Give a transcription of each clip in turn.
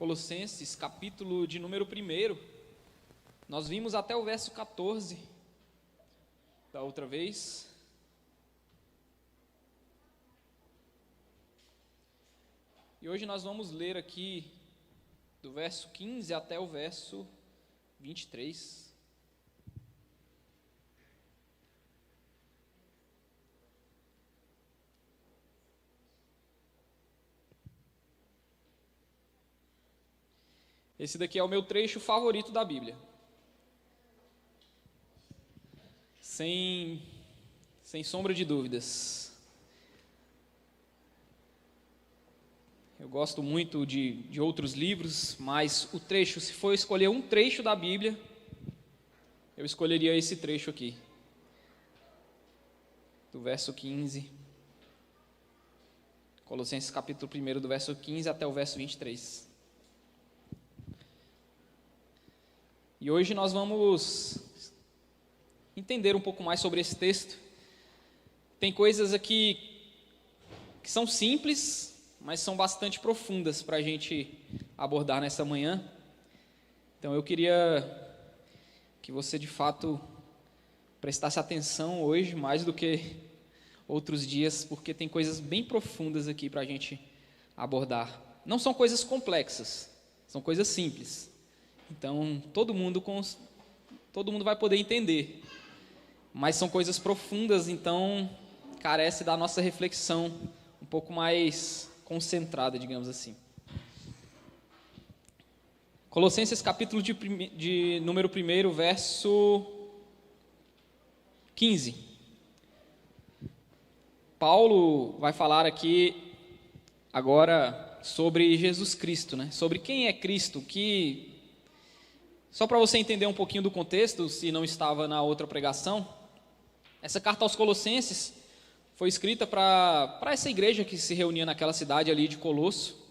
Colossenses, capítulo de número 1. Nós vimos até o verso 14 da outra vez. E hoje nós vamos ler aqui do verso 15 até o verso 23. Esse daqui é o meu trecho favorito da Bíblia. Sem sombra de dúvidas. Eu gosto muito de outros livros, mas o trecho, se for escolher um trecho da Bíblia, eu escolheria esse trecho aqui. Do verso 15. Colossenses capítulo 1, do verso 15 até o verso 23. E hoje nós vamos entender um pouco mais sobre esse texto. Tem coisas aqui que são simples, mas são bastante profundas para a gente abordar nessa manhã. Então eu queria que você de fato prestasse atenção hoje, mais do que outros dias, porque tem coisas bem profundas aqui para a gente abordar. Não são coisas complexas, são coisas simples. Então, todo mundo vai poder entender, mas são coisas profundas, então carece da nossa reflexão um pouco mais concentrada, digamos assim. Colossenses capítulo de número 1, verso 15. Paulo vai falar aqui agora sobre Jesus Cristo, né? Sobre quem é Cristo, só para você entender um pouquinho do contexto, se não estava na outra pregação, essa carta aos Colossenses foi escrita para essa igreja que se reunia naquela cidade ali de Colosso.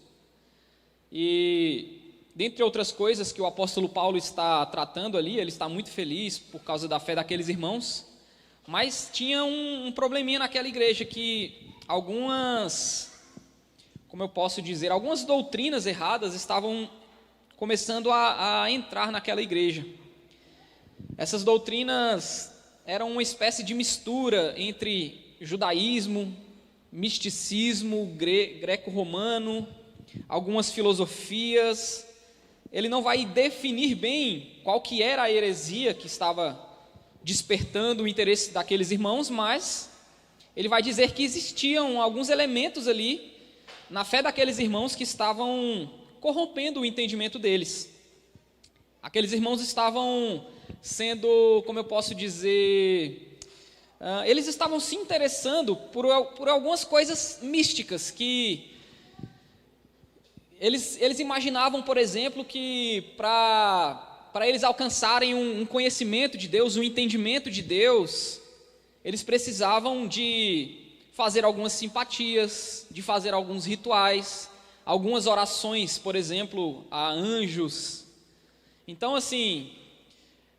E, dentre outras coisas que o apóstolo Paulo está tratando ali, ele está muito feliz por causa da fé daqueles irmãos, mas tinha um probleminha naquela igreja que algumas doutrinas erradas estavam começando a entrar naquela igreja. Essas doutrinas eram uma espécie de mistura entre judaísmo, misticismo, greco-romano, algumas filosofias. Ele não vai definir bem qual que era a heresia que estava despertando o interesse daqueles irmãos, mas ele vai dizer que existiam alguns elementos ali na fé daqueles irmãos que estavam corrompendo o entendimento deles. Aqueles irmãos estavam sendo, eles estavam se interessando por algumas coisas místicas que eles imaginavam, por exemplo, que para eles alcançarem um conhecimento de Deus, um entendimento de Deus, eles precisavam de fazer algumas simpatias, de fazer alguns rituais, algumas orações, por exemplo, a anjos. Então, assim,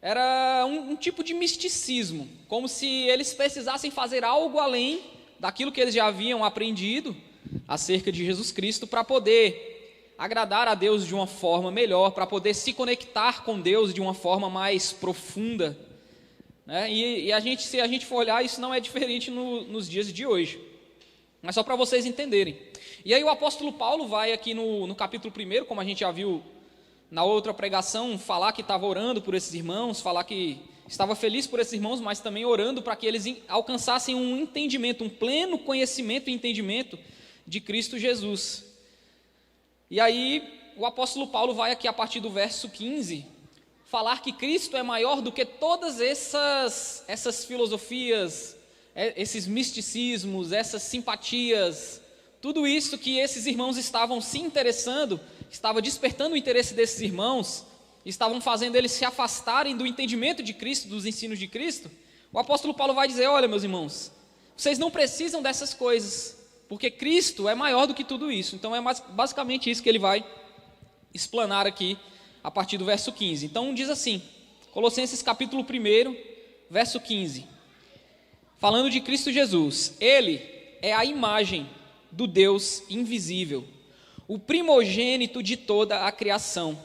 era um tipo de misticismo, como se eles precisassem fazer algo além daquilo que eles já haviam aprendido acerca de Jesus Cristo para poder agradar a Deus de uma forma melhor, para poder se conectar com Deus de uma forma mais profunda, né? Se a gente for olhar, isso não é diferente nos dias de hoje, mas só para vocês entenderem. E aí o apóstolo Paulo vai aqui no capítulo 1, como a gente já viu na outra pregação, falar que estava orando por esses irmãos, falar que estava feliz por esses irmãos, mas também orando para que eles alcançassem um entendimento, um pleno conhecimento e entendimento de Cristo Jesus. E aí o apóstolo Paulo vai aqui a partir do verso 15, falar que Cristo é maior do que todas essas filosofias, esses misticismos, essas simpatias, tudo isso que esses irmãos estavam se interessando, estava despertando o interesse desses irmãos, estavam fazendo eles se afastarem do entendimento de Cristo, dos ensinos de Cristo. O apóstolo Paulo vai dizer: olha, meus irmãos, vocês não precisam dessas coisas, porque Cristo é maior do que tudo isso. Então é basicamente isso que ele vai explanar aqui a partir do verso 15. Então diz assim, Colossenses capítulo 1, verso 15, falando de Cristo Jesus: ele é a imagem do Deus invisível, o primogênito de toda a criação,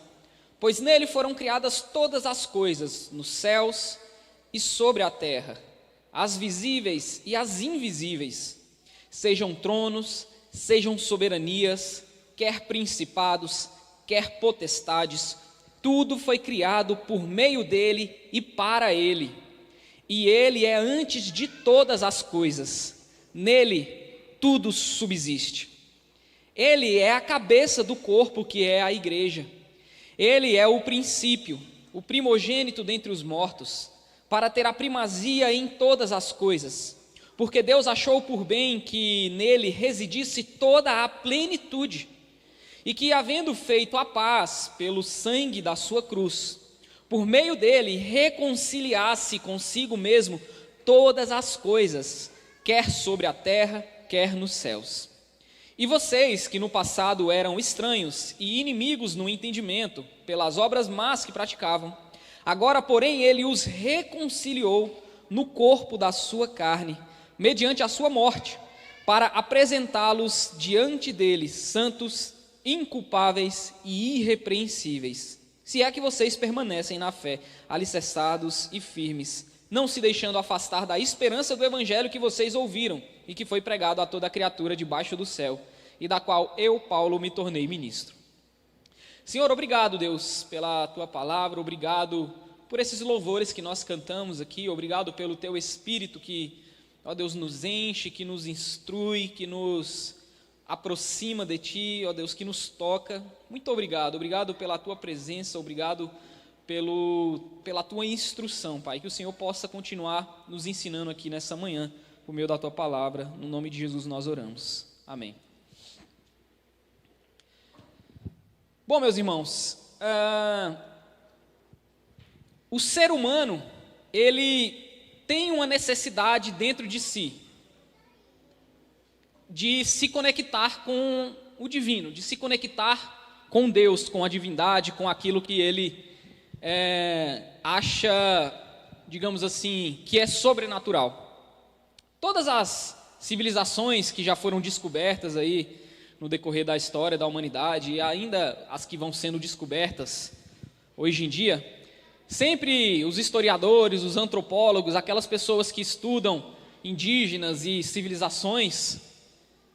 pois nele foram criadas todas as coisas, nos céus e sobre a terra, as visíveis e as invisíveis, sejam tronos, sejam soberanias, quer principados, quer potestades, tudo foi criado por meio dele e para ele. E ele é antes de todas as coisas, nele tudo subsiste. Ele é a cabeça do corpo que é a igreja. Ele é o princípio, o primogênito dentre os mortos, para ter a primazia em todas as coisas, porque Deus achou por bem que nele residisse toda a plenitude, e que, havendo feito a paz pelo sangue da sua cruz, por meio dele reconciliasse consigo mesmo todas as coisas, quer sobre a terra, quer nos céus. E vocês, que no passado eram estranhos e inimigos no entendimento, pelas obras más que praticavam, agora, porém, ele os reconciliou no corpo da sua carne, mediante a sua morte, para apresentá-los diante dele, santos, inculpáveis e irrepreensíveis, se é que vocês permanecem na fé, alicerçados e firmes, não se deixando afastar da esperança do evangelho que vocês ouviram e que foi pregado a toda criatura debaixo do céu, e da qual eu, Paulo, me tornei ministro. Senhor, obrigado, Deus, pela tua palavra, obrigado por esses louvores que nós cantamos aqui, obrigado pelo teu Espírito que, ó Deus, nos enche, que nos instrui, que nos aproxima de ti, ó Deus, que nos toca. Muito obrigado, obrigado pela tua presença, obrigado pela tua instrução, Pai, que o Senhor possa continuar nos ensinando aqui nessa manhã, por meio da tua palavra, no nome de Jesus nós oramos, amém. Bom, meus irmãos, o ser humano, ele tem uma necessidade dentro de si, de se conectar com o divino, de se conectar com Deus, com a divindade, com aquilo que ele acha, digamos assim, que é sobrenatural. Todas as civilizações que já foram descobertas aí no decorrer da história da humanidade, e ainda as que vão sendo descobertas hoje em dia, sempre os historiadores, os antropólogos, aquelas pessoas que estudam indígenas e civilizações,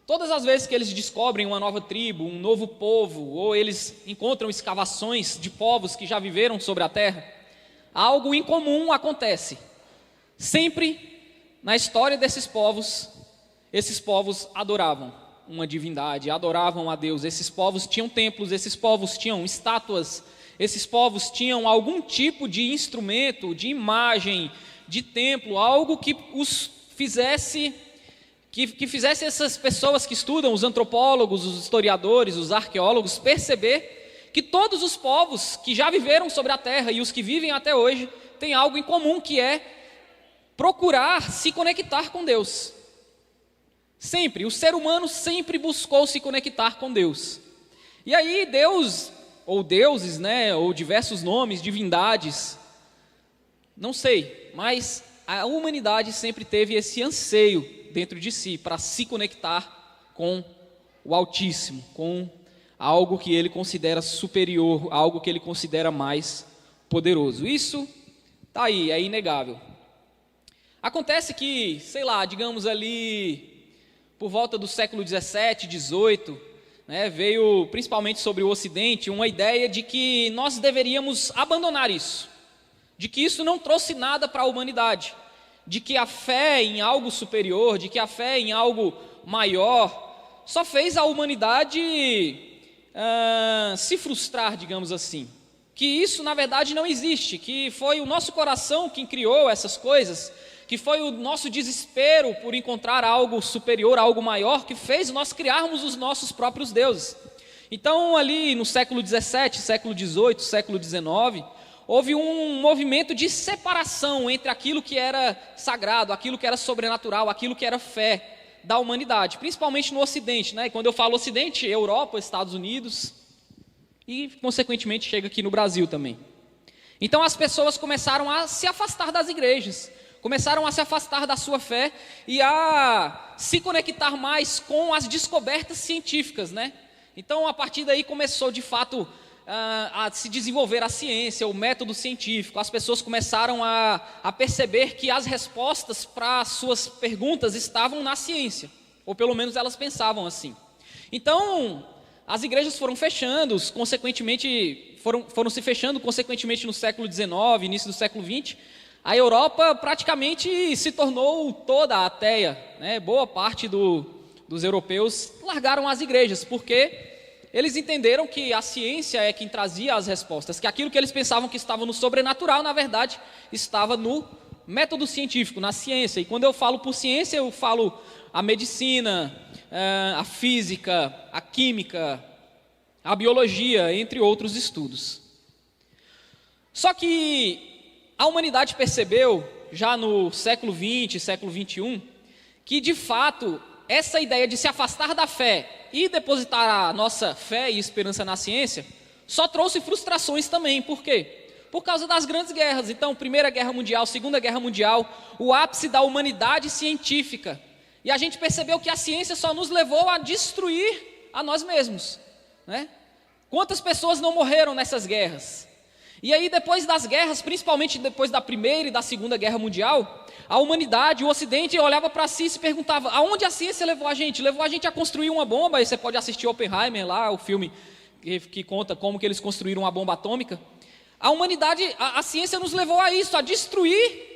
todas as vezes que eles descobrem uma nova tribo, um novo povo, ou eles encontram escavações de povos que já viveram sobre a terra, algo incomum acontece. Sempre na história desses povos, esses povos adoravam uma divindade, adoravam a Deus. Esses povos tinham templos, esses povos tinham estátuas, esses povos tinham algum tipo de instrumento, de imagem, de templo, algo que os fizesse... Que fizesse essas pessoas que estudam, os antropólogos, os historiadores, os arqueólogos, perceber que todos os povos que já viveram sobre a terra e os que vivem até hoje têm algo em comum, que é procurar se conectar com Deus. Sempre, o ser humano sempre buscou se conectar com Deus. E aí Deus, ou deuses, né, ou diversos nomes, divindades, não sei, mas a humanidade sempre teve esse anseio dentro de si, para se conectar com o Altíssimo, com algo que ele considera superior, algo que ele considera mais poderoso. Isso está aí, é inegável. Acontece que, sei lá, digamos ali, por volta do século 17, 18, né, veio principalmente sobre o Ocidente uma ideia de que nós deveríamos abandonar isso, de que isso não trouxe nada para a humanidade, de que a fé em algo superior, de que a fé em algo maior, só fez a humanidade se frustrar, digamos assim. Que isso, na verdade, não existe, que foi o nosso coração quem criou essas coisas, que foi o nosso desespero por encontrar algo superior, algo maior, que fez nós criarmos os nossos próprios deuses. Então, ali no século 17, século 18, século 19... houve um movimento de separação entre aquilo que era sagrado, aquilo que era sobrenatural, aquilo que era fé da humanidade, principalmente no Ocidente, né? E quando eu falo Ocidente, Europa, Estados Unidos e, consequentemente, chega aqui no Brasil também. Então as pessoas começaram a se afastar das igrejas, começaram a se afastar da sua fé e a se conectar mais com as descobertas científicas, né? Então, a partir daí começou, de fato, a se desenvolver a ciência, o método científico. As pessoas começaram a perceber que as respostas para as suas perguntas estavam na ciência, ou pelo menos elas pensavam assim. Então, as igrejas foram fechando, consequentemente, foram se fechando, consequentemente, no século XIX, início do século XX. A Europa praticamente se tornou toda ateia, né? Boa parte dos europeus largaram as igrejas, porque eles entenderam que a ciência é quem trazia as respostas, que aquilo que eles pensavam que estava no sobrenatural, na verdade, estava no método científico, na ciência. E quando eu falo por ciência, eu falo a medicina, a física, a química, a biologia, entre outros estudos. Só que a humanidade percebeu, já no século XX, século XXI, que de fato essa ideia de se afastar da fé e depositar a nossa fé e esperança na ciência só trouxe frustrações também. Por quê? Por causa das grandes guerras. Então, Primeira Guerra Mundial, Segunda Guerra Mundial, o ápice da humanidade científica. E a gente percebeu que a ciência só nos levou a destruir a nós mesmos, né? Quantas pessoas não morreram nessas guerras? E aí, depois das guerras, principalmente depois da Primeira e da Segunda Guerra Mundial, a humanidade, o Ocidente, olhava para si e se perguntava: aonde a ciência levou a gente? Levou a gente a construir uma bomba. Aí você pode assistir Oppenheimer lá, o filme que conta como que eles construíram uma bomba atômica. A humanidade, a ciência nos levou a isso, a destruir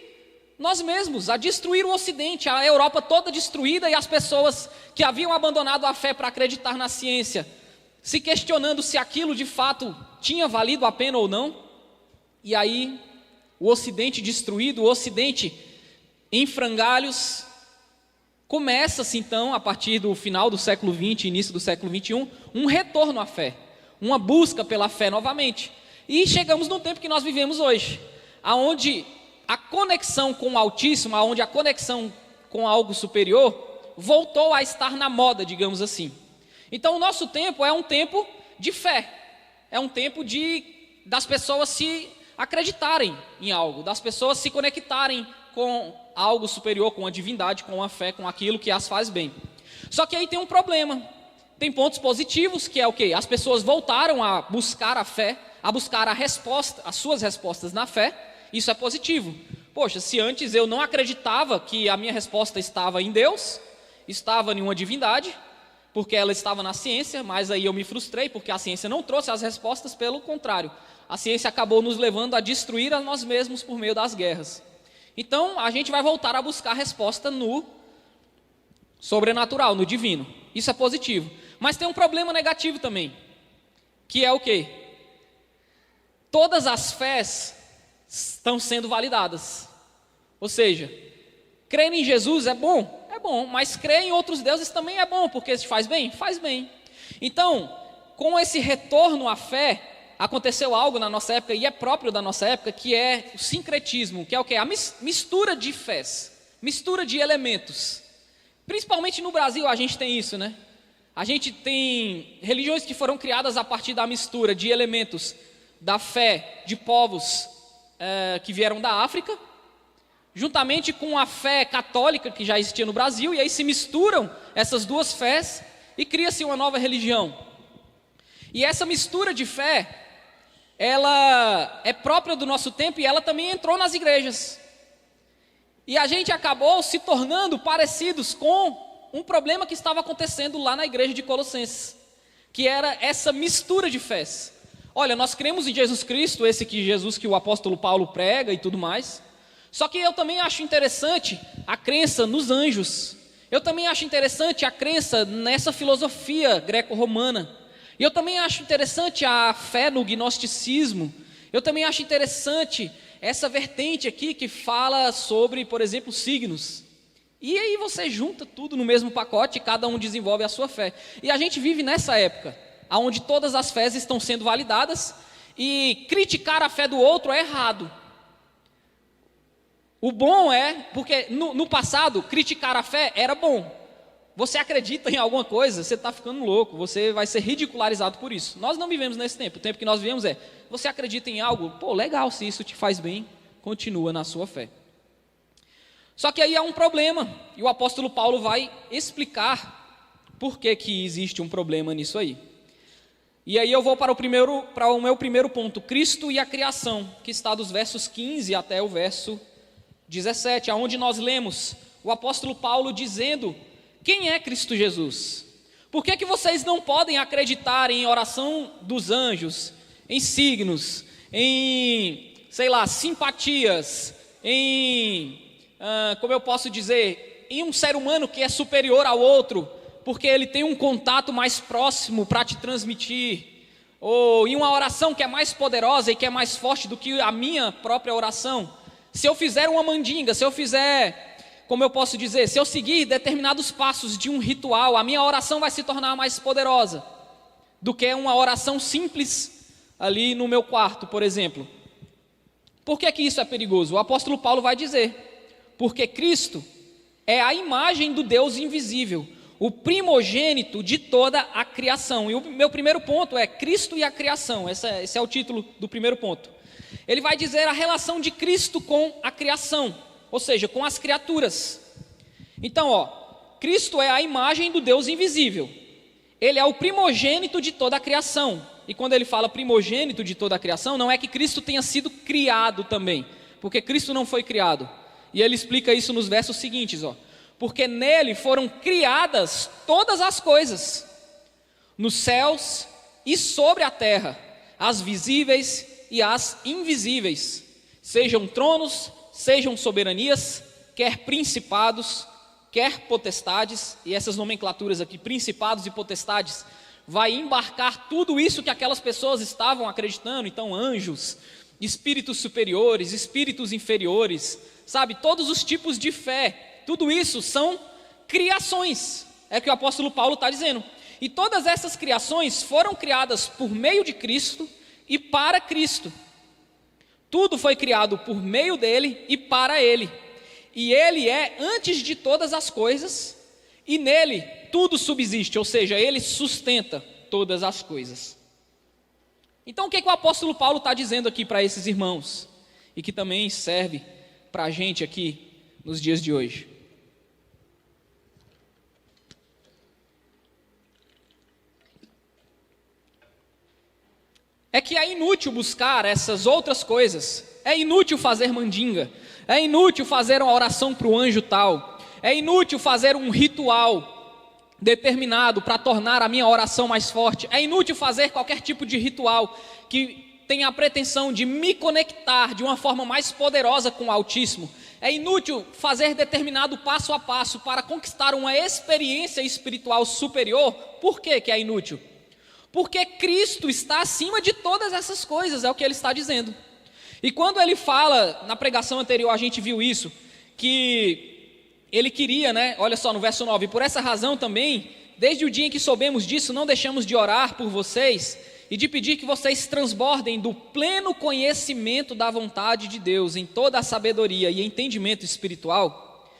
nós mesmos, a destruir o Ocidente, a Europa toda destruída, e as pessoas que haviam abandonado a fé para acreditar na ciência, se questionando se aquilo de fato tinha valido a pena ou não. E aí, o Ocidente destruído, o Ocidente em frangalhos, começa-se então, a partir do final do século XX, início do século XXI, um retorno à fé, uma busca pela fé novamente. E chegamos no tempo que nós vivemos hoje, aonde a conexão com o Altíssimo, aonde a conexão com algo superior, voltou a estar na moda, digamos assim. Então, o nosso tempo é um tempo de fé, é um tempo das pessoas se acreditarem em algo, das pessoas se conectarem com algo superior, com a divindade, com a fé, com aquilo que as faz bem. Só que aí tem um problema. Tem pontos positivos, que é o quê? As pessoas voltaram a buscar a fé, a buscar a resposta, as suas respostas na fé. Isso é positivo. Poxa, se antes eu não acreditava que a minha resposta estava em Deus, estava em uma divindade, porque ela estava na ciência, mas aí eu me frustrei, porque a ciência não trouxe as respostas, pelo contrário. A ciência acabou nos levando a destruir a nós mesmos por meio das guerras. Então, a gente vai voltar a buscar a resposta no sobrenatural, no divino. Isso é positivo. Mas tem um problema negativo também, que é o quê? Todas as fés estão sendo validadas. Ou seja, crer em Jesus é bom, mas crer em outros deuses também é bom, porque se faz bem, faz bem. Então, com esse retorno à fé, aconteceu algo na nossa época, e é próprio da nossa época, que é o sincretismo, que é o quê? A mistura de fés, mistura de elementos. Principalmente no Brasil a gente tem isso, né? A gente tem religiões que foram criadas a partir da mistura de elementos da fé de povos que vieram da África, juntamente com a fé católica que já existia no Brasil, e aí se misturam essas duas fés e cria-se uma nova religião. E essa mistura de fé, ela é própria do nosso tempo, e ela também entrou nas igrejas. E a gente acabou se tornando parecidos com um problema que estava acontecendo lá na igreja de Colossenses, que era essa mistura de fés. Olha, nós cremos em Jesus Cristo, esse Jesus que o apóstolo Paulo prega e tudo mais. Só que eu também acho interessante a crença nos anjos. Eu também acho interessante a crença nessa filosofia greco-romana. E eu também acho interessante a fé no gnosticismo. Eu também acho interessante essa vertente aqui que fala sobre, por exemplo, signos. E aí você junta tudo no mesmo pacote e cada um desenvolve a sua fé. E a gente vive nessa época, onde todas as fés estão sendo validadas, e criticar a fé do outro é errado. O bom é, porque no passado, criticar a fé era bom. Você acredita em alguma coisa, você está ficando louco, você vai ser ridicularizado por isso. Nós não vivemos nesse tempo, o tempo que nós vivemos você acredita em algo? Pô, legal, se isso te faz bem, continua na sua fé. Só que aí há um problema, e o apóstolo Paulo vai explicar por que existe um problema nisso aí. E aí eu vou para o meu primeiro ponto, Cristo e a criação, que está dos versos 15 até o verso 17, aonde nós lemos o apóstolo Paulo dizendo: quem é Cristo Jesus? Por que vocês não podem acreditar em oração dos anjos, em signos, em, simpatias, em, como eu posso dizer, em um ser humano que é superior ao outro, porque ele tem um contato mais próximo para te transmitir, ou em uma oração que é mais poderosa e que é mais forte do que a minha própria oração? Se eu fizer uma mandinga, se eu fizer, como eu posso dizer, se eu seguir determinados passos de um ritual, a minha oração vai se tornar mais poderosa do que uma oração simples ali no meu quarto, por exemplo. Por que isso é perigoso? O apóstolo Paulo vai dizer: porque Cristo é a imagem do Deus invisível, o primogênito de toda a criação. E o meu primeiro ponto é Cristo e a criação. Esse é o título do primeiro ponto. Ele vai dizer a relação de Cristo com a criação, ou seja, com as criaturas. Então, Cristo é a imagem do Deus invisível. Ele é o primogênito de toda a criação. E quando ele fala primogênito de toda a criação, não é que Cristo tenha sido criado também, porque Cristo não foi criado. E ele explica isso nos versos seguintes, porque nele foram criadas todas as coisas, nos céus e sobre a terra, as visíveis e as invisíveis, sejam tronos, sejam soberanias, quer principados, quer potestades. E essas nomenclaturas aqui, principados e potestades, vai embarcar tudo isso que aquelas pessoas estavam acreditando. Então, anjos, espíritos superiores, espíritos inferiores, todos os tipos de fé. Tudo isso são criações, é o que o apóstolo Paulo está dizendo. E todas essas criações foram criadas por meio de Cristo e para Cristo. Tudo foi criado por meio dele e para ele. E ele é antes de todas as coisas, e nele tudo subsiste, ou seja, ele sustenta todas as coisas. Então o que o apóstolo Paulo está dizendo aqui para esses irmãos? E que também serve para a gente aqui nos dias de hoje. É que é inútil buscar essas outras coisas, é inútil fazer mandinga, é inútil fazer uma oração para o anjo tal, é inútil fazer um ritual determinado para tornar a minha oração mais forte, é inútil fazer qualquer tipo de ritual que tenha a pretensão de me conectar de uma forma mais poderosa com o Altíssimo, é inútil fazer determinado passo a passo para conquistar uma experiência espiritual superior. Por que é inútil? Porque Cristo está acima de todas essas coisas, é o que ele está dizendo. E quando ele fala, na pregação anterior a gente viu isso, que ele queria, olha só no verso 9, por essa razão também, desde o dia em que soubemos disso, não deixamos de orar por vocês e de pedir que vocês transbordem do pleno conhecimento da vontade de Deus, em toda a sabedoria e entendimento espiritual.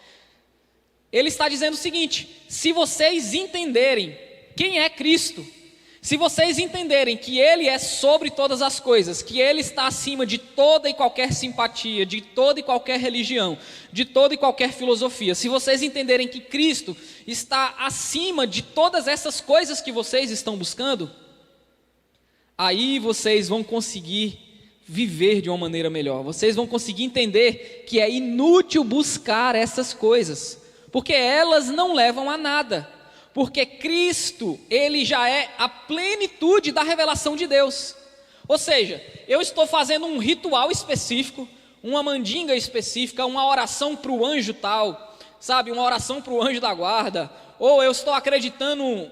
Ele está dizendo o seguinte: se vocês entenderem quem é Cristo, se vocês entenderem que Ele é sobre todas as coisas, que Ele está acima de toda e qualquer simpatia, de toda e qualquer religião, de toda e qualquer filosofia, se vocês entenderem que Cristo está acima de todas essas coisas que vocês estão buscando, aí vocês vão conseguir viver de uma maneira melhor, vocês vão conseguir entender que é inútil buscar essas coisas, porque elas não levam a nada. Porque Cristo, ele já é a plenitude da revelação de Deus. Ou seja, eu estou fazendo um ritual específico, uma mandinga específica, uma oração para o anjo tal, uma oração para o anjo da guarda, ou eu estou acreditando,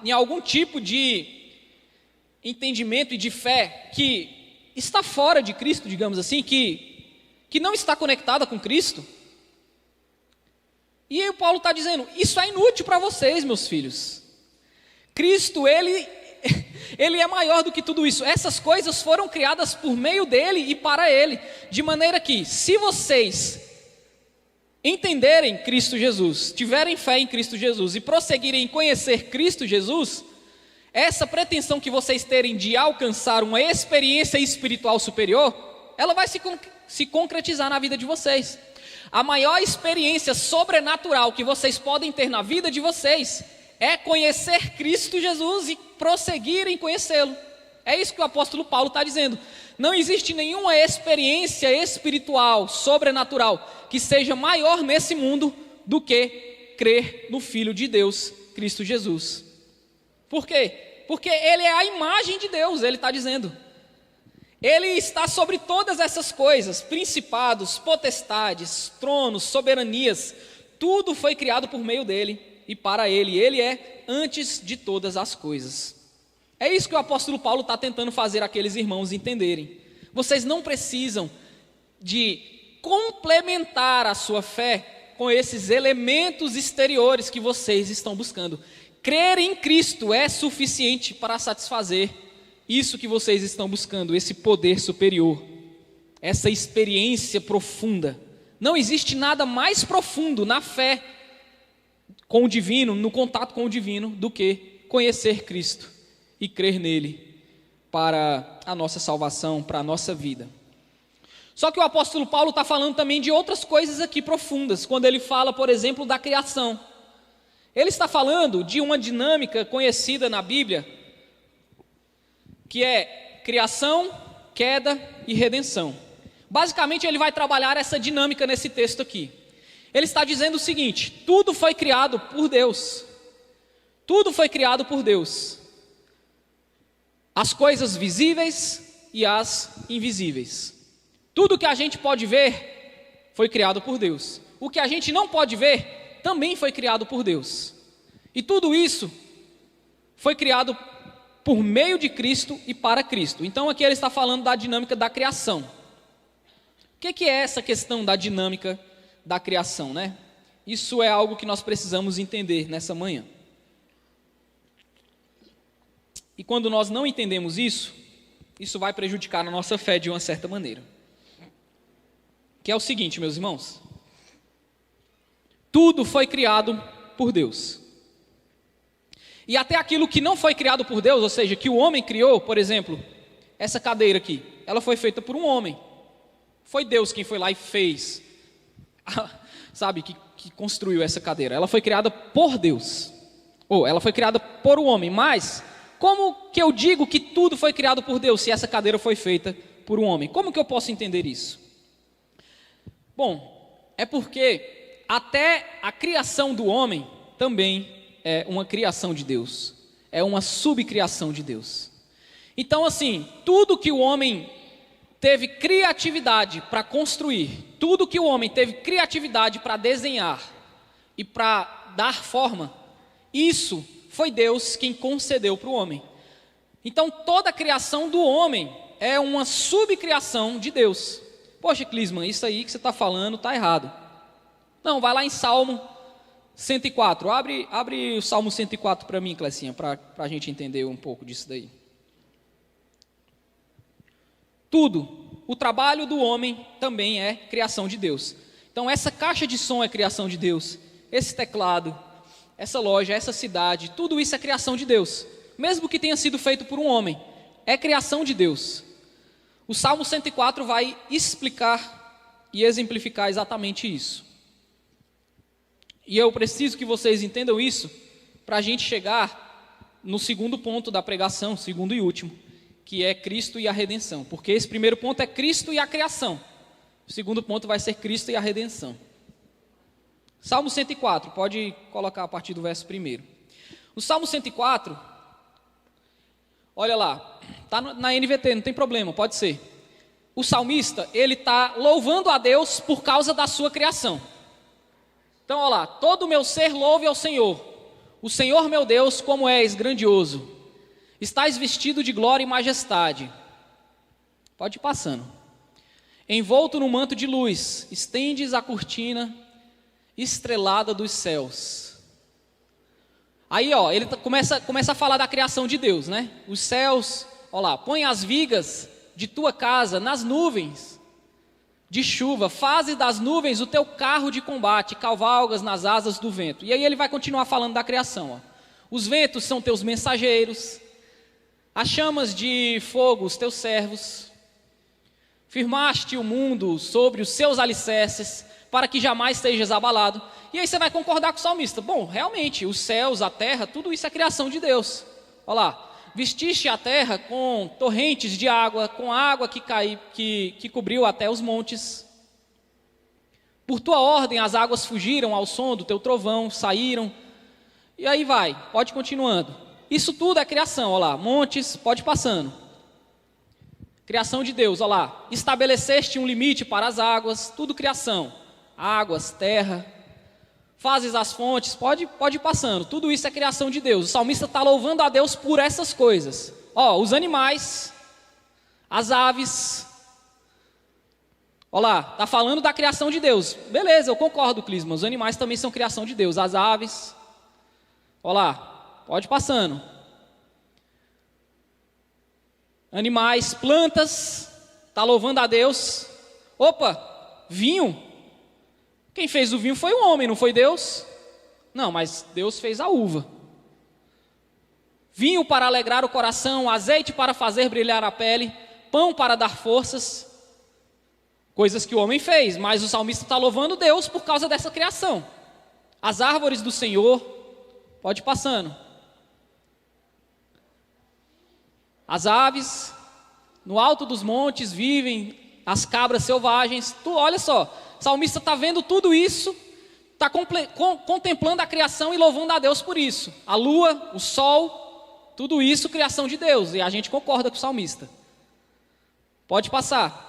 em algum tipo de entendimento e de fé que está fora de Cristo, digamos assim, que não está conectada com Cristo. E aí o Paulo está dizendo, isso é inútil para vocês, meus filhos. Cristo, ele é maior do que tudo isso. Essas coisas foram criadas por meio dele e para ele, de maneira que, se vocês entenderem Cristo Jesus, tiverem fé em Cristo Jesus e prosseguirem em conhecer Cristo Jesus, essa pretensão que vocês terem de alcançar uma experiência espiritual superior, ela vai se concretizar na vida de vocês. A maior experiência sobrenatural que vocês podem ter na vida de vocês é conhecer Cristo Jesus e prosseguir em conhecê-lo. É isso que o apóstolo Paulo está dizendo. Não existe nenhuma experiência espiritual, sobrenatural, que seja maior nesse mundo do que crer no Filho de Deus, Cristo Jesus. Por quê? Porque Ele é a imagem de Deus, Ele está dizendo. Ele está sobre todas essas coisas, principados, potestades, tronos, soberanias, tudo foi criado por meio dEle e para Ele. Ele é antes de todas as coisas. É isso que o apóstolo Paulo está tentando fazer aqueles irmãos entenderem. Vocês não precisam de complementar a sua fé com esses elementos exteriores que vocês estão buscando. Crer em Cristo é suficiente para satisfazer isso que vocês estão buscando, esse poder superior, essa experiência profunda. Não existe nada mais profundo na fé com o divino, no contato com o divino, do que conhecer Cristo e crer nele para a nossa salvação, para a nossa vida. Só que o apóstolo Paulo está falando também de outras coisas aqui profundas, quando ele fala, por exemplo, da criação. Ele está falando de uma dinâmica conhecida na Bíblia, que é criação, queda e redenção. Basicamente ele vai trabalhar essa dinâmica nesse texto aqui. Ele está dizendo o seguinte: tudo foi criado por Deus. Tudo foi criado por Deus. As coisas visíveis e as invisíveis. Tudo que a gente pode ver foi criado por Deus. O que a gente não pode ver também foi criado por Deus. E tudo isso foi criado por meio de Cristo e para Cristo. Então aqui ele está falando da dinâmica da criação. O que é essa questão da dinâmica da criação, né? Isso é algo que nós precisamos entender nessa manhã. E quando nós não entendemos isso, isso vai prejudicar a nossa fé de uma certa maneira. Que é o seguinte, meus irmãos: tudo foi criado por Deus. E até aquilo que não foi criado por Deus, ou seja, que o homem criou, por exemplo, essa cadeira aqui, ela foi feita por um homem. Foi Deus quem foi lá e fez, sabe, que construiu essa cadeira. Ela foi criada por Deus, ou ela foi criada por um homem. Mas como que eu digo que tudo foi criado por Deus, se essa cadeira foi feita por um homem? Como que eu posso entender isso? Bom, é porque até a criação do homem também é uma criação de Deus, é uma subcriação de Deus. Então assim, tudo que o homem teve criatividade para construir, tudo que o homem teve criatividade para desenhar e para dar forma, isso foi Deus quem concedeu para o homem. Então toda a criação do homem é uma subcriação de Deus. Poxa, Clisman, isso aí que você está falando está errado. Não, vai lá em Salmo 104, abre o Salmo 104 para mim, Clecinha, para a gente entender um pouco disso daí. Tudo, o trabalho do homem também é criação de Deus. Então essa caixa de som é criação de Deus, esse teclado, essa loja, essa cidade, tudo isso é criação de Deus. Mesmo que tenha sido feito por um homem, é criação de Deus. O Salmo 104 vai explicar e exemplificar exatamente isso. E eu preciso que vocês entendam isso para a gente chegar no segundo ponto da pregação, segundo e último, que é Cristo e a redenção. Porque esse primeiro ponto é Cristo e a criação. O segundo ponto vai ser Cristo e a redenção. Salmo 104, pode colocar a partir do verso 1. O Salmo 104, olha lá, está na NVT, não tem problema, pode ser. O salmista, ele está louvando a Deus por causa da sua criação. Então, olha lá, todo o meu ser louve ao Senhor. O Senhor meu Deus, como és grandioso. Estás vestido de glória e majestade. Pode ir passando. Envolto no manto de luz, estendes a cortina estrelada dos céus. Aí, ó, ele começa a falar da criação de Deus, né? Os céus, olha lá, põe as vigas de tua casa nas nuvens de chuva, fazes das nuvens o teu carro de combate, cavalgas nas asas do vento. E aí ele vai continuar falando da criação, ó. Os ventos são teus mensageiros, as chamas de fogo os teus servos. Firmaste o mundo sobre os seus alicerces, para que jamais estejas abalado. E aí você vai concordar com o salmista. Bom, realmente, os céus, a terra, tudo isso é criação de Deus. Olha lá, vestiste a terra com torrentes de água, com água que cobriu até os montes. Por tua ordem as águas fugiram ao som do teu trovão, saíram. E aí vai, pode ir continuando. Isso tudo é criação, olha lá, montes, pode ir passando. Criação de Deus, olha lá. Estabeleceste um limite para as águas, tudo criação. Águas, terra, fazes as fontes, pode ir passando. Tudo isso é criação de Deus. O salmista está louvando a Deus por essas coisas. Ó, os animais, as aves. Olha lá, está falando da criação de Deus. Beleza, eu concordo, Clisma. Os animais também são criação de Deus. As aves. Olha lá, pode ir passando. Animais, plantas, está louvando a Deus. Opa, vinho. Quem fez o vinho foi o homem, não foi Deus? Não, mas Deus fez a uva. Vinho para alegrar o coração, azeite para fazer brilhar a pele, pão para dar forças. Coisas que o homem fez, mas o salmista está louvando Deus por causa dessa criação. As árvores do Senhor, pode ir passando. As aves, no alto dos montes vivem as cabras selvagens. Olha só, o salmista está vendo tudo isso, está contemplando a criação e louvando a Deus por isso. A lua, o sol, tudo isso criação de Deus, e a gente concorda com o salmista. Pode passar.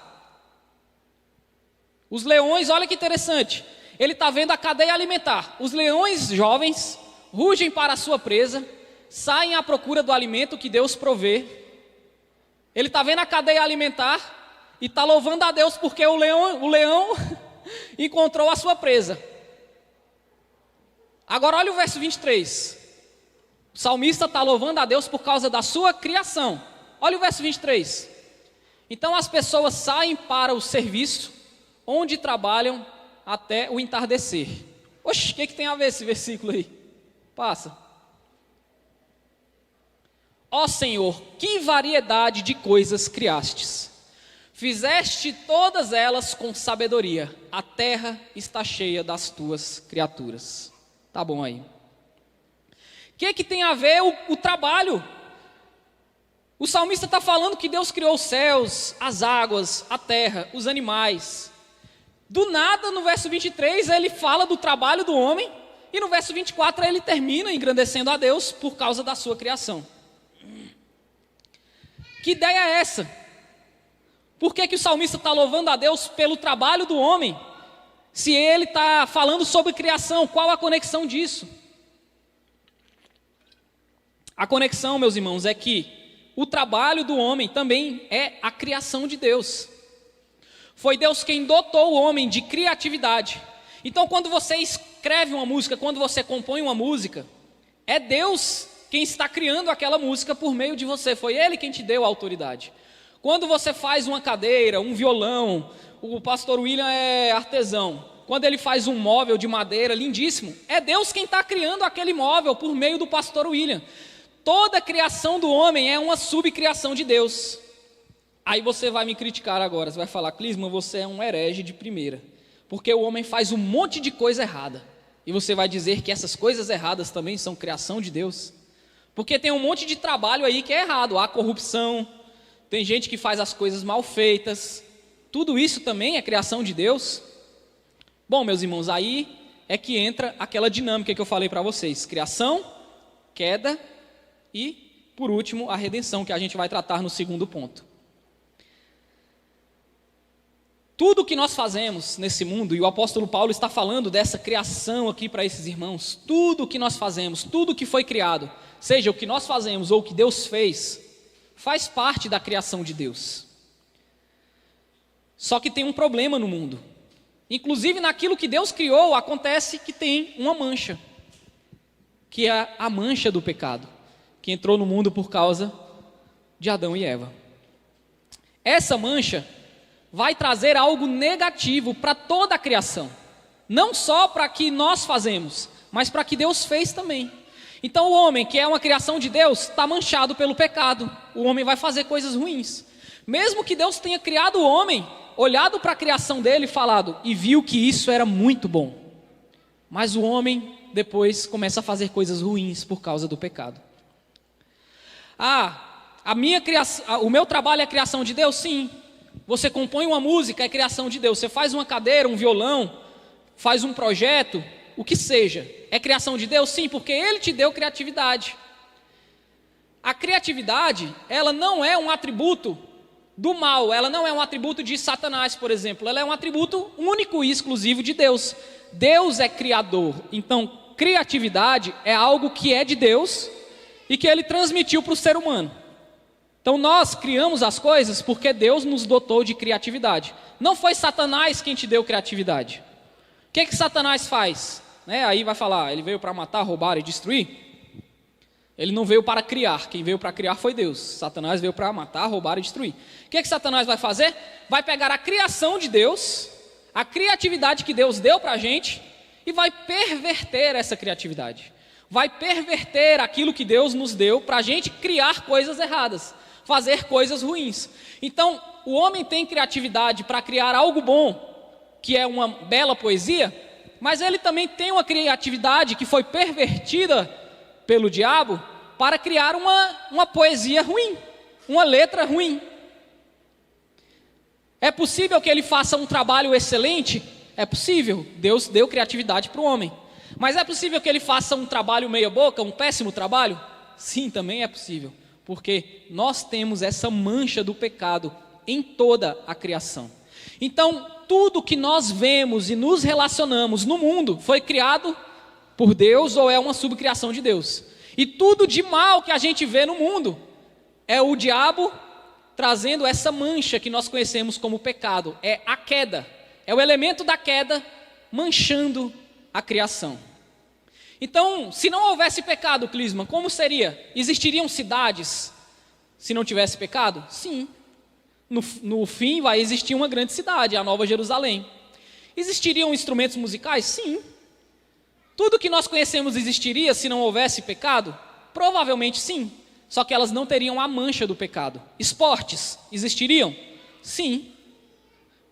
Os leões, olha que interessante, ele está vendo a cadeia alimentar. Os leões jovens rugem para a sua presa, saem à procura do alimento que Deus provê. Ele está vendo a cadeia alimentar e está louvando a Deus porque o leão encontrou a sua presa. Agora olha o verso 23. O salmista está louvando a Deus por causa da sua criação. Olha o verso 23. Então as pessoas saem para o serviço, onde trabalham até o entardecer. Oxe, o que tem a ver esse versículo aí? Passa. Ó Senhor, que variedade de coisas criastes. Fizeste todas elas com sabedoria. A terra está cheia das tuas criaturas. Tá bom aí. O que tem a ver o trabalho? O salmista está falando que Deus criou os céus, as águas, a terra, os animais. Do nada, no verso 23, ele fala do trabalho do homem, e no verso 24 ele termina engrandecendo a Deus por causa da sua criação. Que ideia é essa? Por que o salmista está louvando a Deus pelo trabalho do homem, se ele está falando sobre criação? Qual a conexão disso? A conexão, meus irmãos, é que o trabalho do homem também é a criação de Deus. Foi Deus quem dotou o homem de criatividade. Então, quando você escreve uma música, quando você compõe uma música, é Deus quem está criando aquela música por meio de você. Foi Ele quem te deu a autoridade. Quando você faz uma cadeira, um violão, o pastor William é artesão. Quando ele faz um móvel de madeira lindíssimo, é Deus quem está criando aquele móvel por meio do pastor William. Toda a criação do homem é uma subcriação de Deus. Aí você vai me criticar agora, você vai falar, Clisma, você é um herege de primeira, porque o homem faz um monte de coisa errada, e você vai dizer que essas coisas erradas também são criação de Deus? Porque tem um monte de trabalho aí que é errado, há corrupção, tem gente que faz as coisas mal feitas, tudo isso também é criação de Deus? Bom, meus irmãos, aí é que entra aquela dinâmica que eu falei para vocês, criação, queda e, por último, a redenção, que a gente vai tratar no segundo ponto. Tudo que nós fazemos nesse mundo, e o apóstolo Paulo está falando dessa criação aqui para esses irmãos, tudo que nós fazemos, tudo que foi criado, seja o que nós fazemos ou o que Deus fez, faz parte da criação de Deus. Só que tem um problema no mundo. Inclusive naquilo que Deus criou, acontece que tem uma mancha, que é a mancha do pecado, que entrou no mundo por causa de Adão e Eva. Essa mancha vai trazer algo negativo para toda a criação, não só para que nós fazemos, mas para que Deus fez também. Então o homem, que é uma criação de Deus, está manchado pelo pecado, o homem vai fazer coisas ruins. Mesmo que Deus tenha criado o homem olhado para a criação dele e falado, e viu que isso era muito bom. Mas o homem depois começa a fazer coisas ruins por causa do pecado. O meu trabalho é a criação de Deus? Sim. Você compõe uma música, é criação de Deus. Você faz uma cadeira, um violão, faz um projeto, o que seja, é criação de Deus? Sim, porque Ele te deu criatividade. A criatividade, ela não é um atributo do mal, ela não é um atributo de Satanás, por exemplo, ela é um atributo único e exclusivo de Deus. Deus é criador, então criatividade é algo que é de Deus e que Ele transmitiu para o ser humano. Então nós criamos as coisas porque Deus nos dotou de criatividade. Não foi Satanás quem te deu criatividade. O que Satanás faz? Aí vai falar, ele veio para matar, roubar e destruir. Ele não veio para criar, quem veio para criar foi Deus. Satanás veio para matar, roubar e destruir. O que Satanás vai fazer? Vai pegar a criação de Deus, a criatividade que Deus deu para a gente, e vai perverter essa criatividade. Vai perverter aquilo que Deus nos deu para a gente criar coisas erradas, fazer coisas ruins. Então, o homem tem criatividade para criar algo bom, que é uma bela poesia, mas ele também tem uma criatividade que foi pervertida pelo diabo para criar uma poesia ruim, uma letra ruim. É possível que ele faça um trabalho excelente? É possível, Deus deu criatividade para o homem. Mas é possível que ele faça um trabalho meia boca, um péssimo trabalho? Sim, também é possível, porque nós temos essa mancha do pecado em toda a criação. Então, tudo que nós vemos e nos relacionamos no mundo foi criado por Deus ou é uma subcriação de Deus. E tudo de mal que a gente vê no mundo é o diabo trazendo essa mancha que nós conhecemos como pecado. É a queda, é o elemento da queda manchando a criação. Então, se não houvesse pecado, Clisman, como seria? Existiriam cidades se não tivesse pecado? Sim. No fim vai existir uma grande cidade, a Nova Jerusalém. Existiriam instrumentos musicais? Sim. Tudo que nós conhecemos existiria se não houvesse pecado? Provavelmente sim, só que elas não teriam a mancha do pecado. Esportes existiriam? Sim.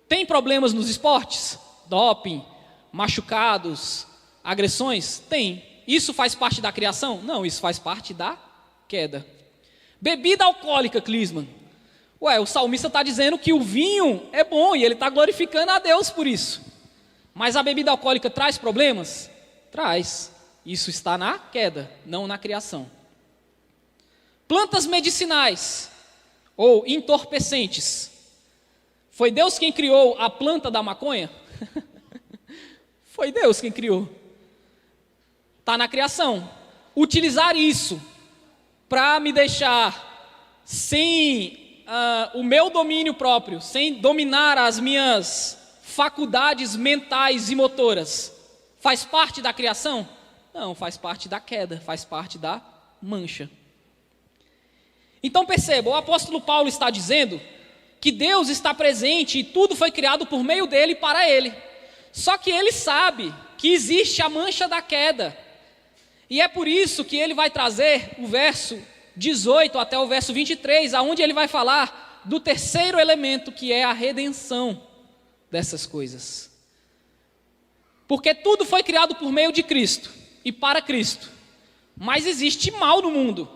Tem problemas nos esportes? Doping, machucados, agressões? Tem. Isso faz parte da criação? Não, isso faz parte da queda. Bebida alcoólica, Clisman. O salmista está dizendo que o vinho é bom e ele está glorificando a Deus por isso. Mas a bebida alcoólica traz problemas? Traz. Isso está na queda, não na criação. Plantas medicinais ou entorpecentes. Foi Deus quem criou a planta da maconha? Foi Deus quem criou. Está na criação. Utilizar isso para me deixar sem o meu domínio próprio, sem dominar as minhas faculdades mentais e motoras, faz parte da criação? Não, faz parte da queda, faz parte da mancha. Então perceba, o apóstolo Paulo está dizendo que Deus está presente e tudo foi criado por meio dele e para ele. Só que ele sabe que existe a mancha da queda. E é por isso que ele vai trazer o verso 18 até o verso 23, aonde ele vai falar do terceiro elemento, que é a redenção dessas coisas. Porque tudo foi criado por meio de Cristo e para Cristo, mas existe mal no mundo.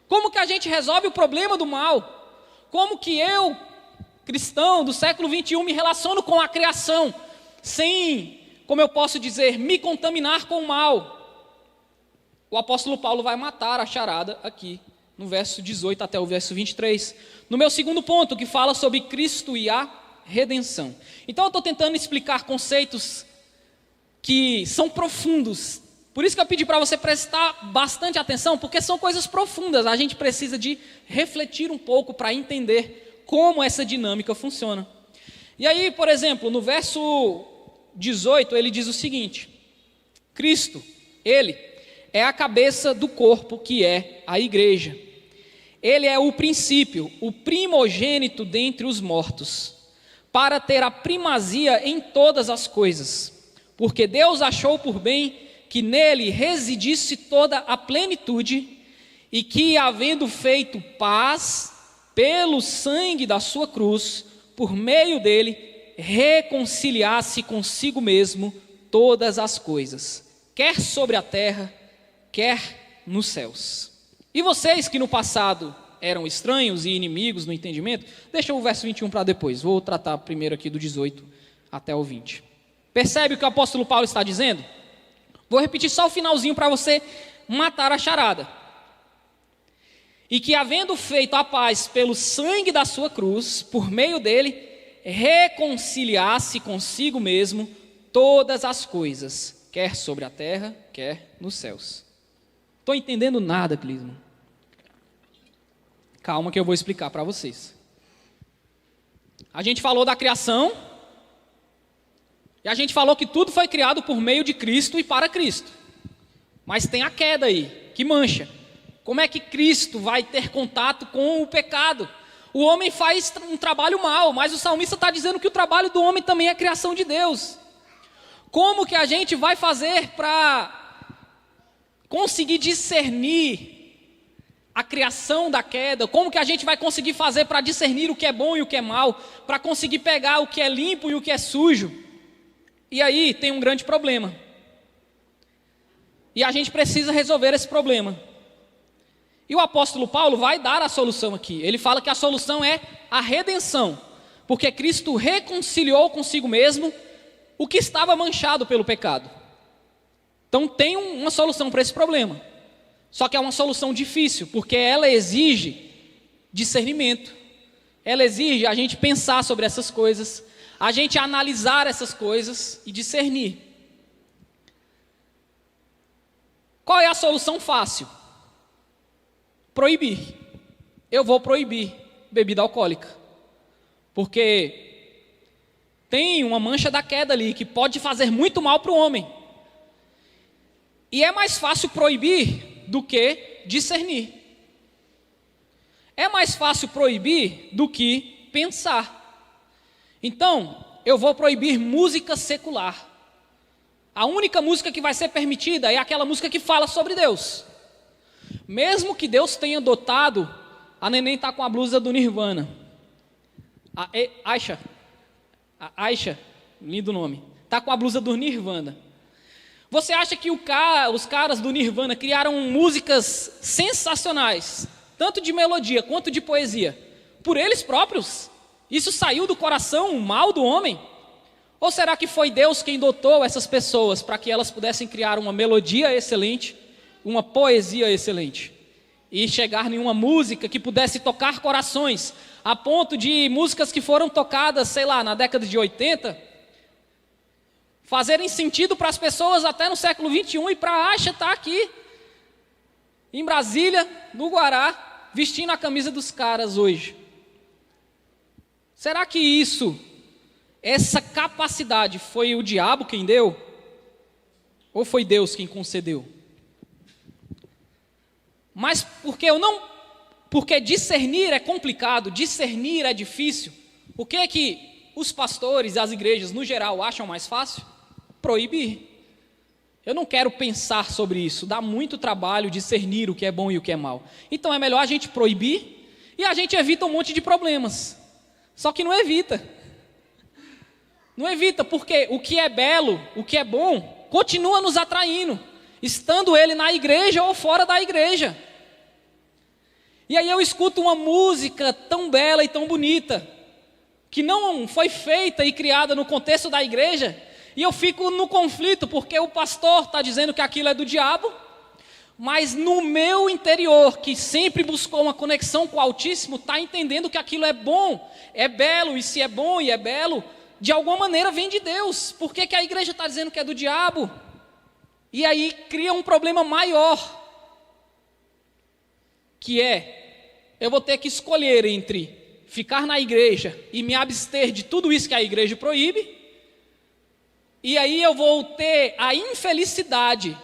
Como que a gente resolve o problema do mal? Como que eu, cristão do século 21, me relaciono com a criação, sem, como eu posso dizer, me contaminar com o mal? O apóstolo Paulo vai matar a charada aqui, no verso 18 até o verso 23. No meu segundo ponto, que fala sobre Cristo e a redenção. Então eu estou tentando explicar conceitos que são profundos. Por isso que eu pedi para você prestar bastante atenção, porque são coisas profundas. A gente precisa de refletir um pouco para entender como essa dinâmica funciona. E aí, por exemplo, no verso 18, ele diz o seguinte: Cristo, Ele é a cabeça do corpo, que é a igreja. Ele é o princípio, o primogênito dentre os mortos, para ter a primazia em todas as coisas, porque Deus achou por bem que nele residisse toda a plenitude, e que, havendo feito paz pelo sangue da sua cruz, por meio dele, reconciliasse consigo mesmo todas as coisas, quer sobre a terra, quer nos céus. E vocês que no passado eram estranhos e inimigos no entendimento, deixa o verso 21 para depois, vou tratar primeiro aqui do 18 até o 20. Percebe o que o apóstolo Paulo está dizendo? Vou repetir só o finalzinho para você matar a charada. E que, havendo feito a paz pelo sangue da sua cruz, por meio dele, reconciliasse consigo mesmo todas as coisas, quer sobre a terra, quer nos céus. Estou entendendo nada, Clisman. Calma que eu vou explicar para vocês. A gente falou da criação, e a gente falou que tudo foi criado por meio de Cristo e para Cristo. Mas tem a queda aí, que mancha. Como é que Cristo vai ter contato com o pecado? O homem faz um trabalho mau, mas o salmista está dizendo que o trabalho do homem também é criação de Deus. Como que a gente vai fazer para conseguir discernir a criação da queda? Como que a gente vai conseguir fazer para discernir o que é bom e o que é mal? Para conseguir pegar o que é limpo e o que é sujo? E aí tem um grande problema. E a gente precisa resolver esse problema. E o apóstolo Paulo vai dar a solução aqui. Ele fala que a solução é a redenção, porque Cristo reconciliou consigo mesmo o que estava manchado pelo pecado. Então tem uma solução para esse problema. Só que é uma solução difícil, porque ela exige discernimento. Ela exige a gente pensar sobre essas coisas, a gente analisar essas coisas e discernir. Qual é a solução fácil? Proibir. Eu vou proibir bebida alcoólica, porque tem uma mancha da queda ali que pode fazer muito mal para o homem. E é mais fácil proibir do que discernir. É mais fácil proibir do que pensar. Então, eu vou proibir música secular. A única música que vai ser permitida é aquela música que fala sobre Deus. Mesmo que Deus tenha dotado, a neném está com a blusa do Nirvana. A Aisha, lindo nome, está com a blusa do Nirvana. Você acha que os caras do Nirvana criaram músicas sensacionais, tanto de melodia quanto de poesia, por eles próprios? Isso saiu do coração mal do homem? Ou será que foi Deus quem dotou essas pessoas para que elas pudessem criar uma melodia excelente, uma poesia excelente, e chegar em uma música que pudesse tocar corações, a ponto de músicas que foram tocadas, sei lá, na década de 80, fazerem sentido para as pessoas até no século 21, e para a Aisha estar aqui, em Brasília, no Guará, vestindo a camisa dos caras hoje? Será que essa capacidade, foi o diabo quem deu? Ou foi Deus quem concedeu? Mas porque discernir é complicado, discernir é difícil, o que é que os pastores e as igrejas no geral acham mais fácil? Proibir. Eu não quero pensar sobre isso, dá muito trabalho discernir o que é bom e o que é mal. Então é melhor a gente proibir e a gente evita um monte de problemas. Só que não evita. Não evita, porque o que é belo, o que é bom, continua nos atraindo, estando ele na igreja ou fora da igreja. E aí eu escuto uma música tão bela e tão bonita, que não foi feita e criada no contexto da igreja, e eu fico no conflito, porque o pastor está dizendo que aquilo é do diabo, mas no meu interior, que sempre buscou uma conexão com o Altíssimo, está entendendo que aquilo é bom, é belo, e se é bom e é belo, de alguma maneira vem de Deus. Por que que a igreja está dizendo que é do diabo? E aí cria um problema maior, que eu vou ter que escolher entre ficar na igreja e me abster de tudo isso que a igreja proíbe, e aí eu vou ter a infelicidade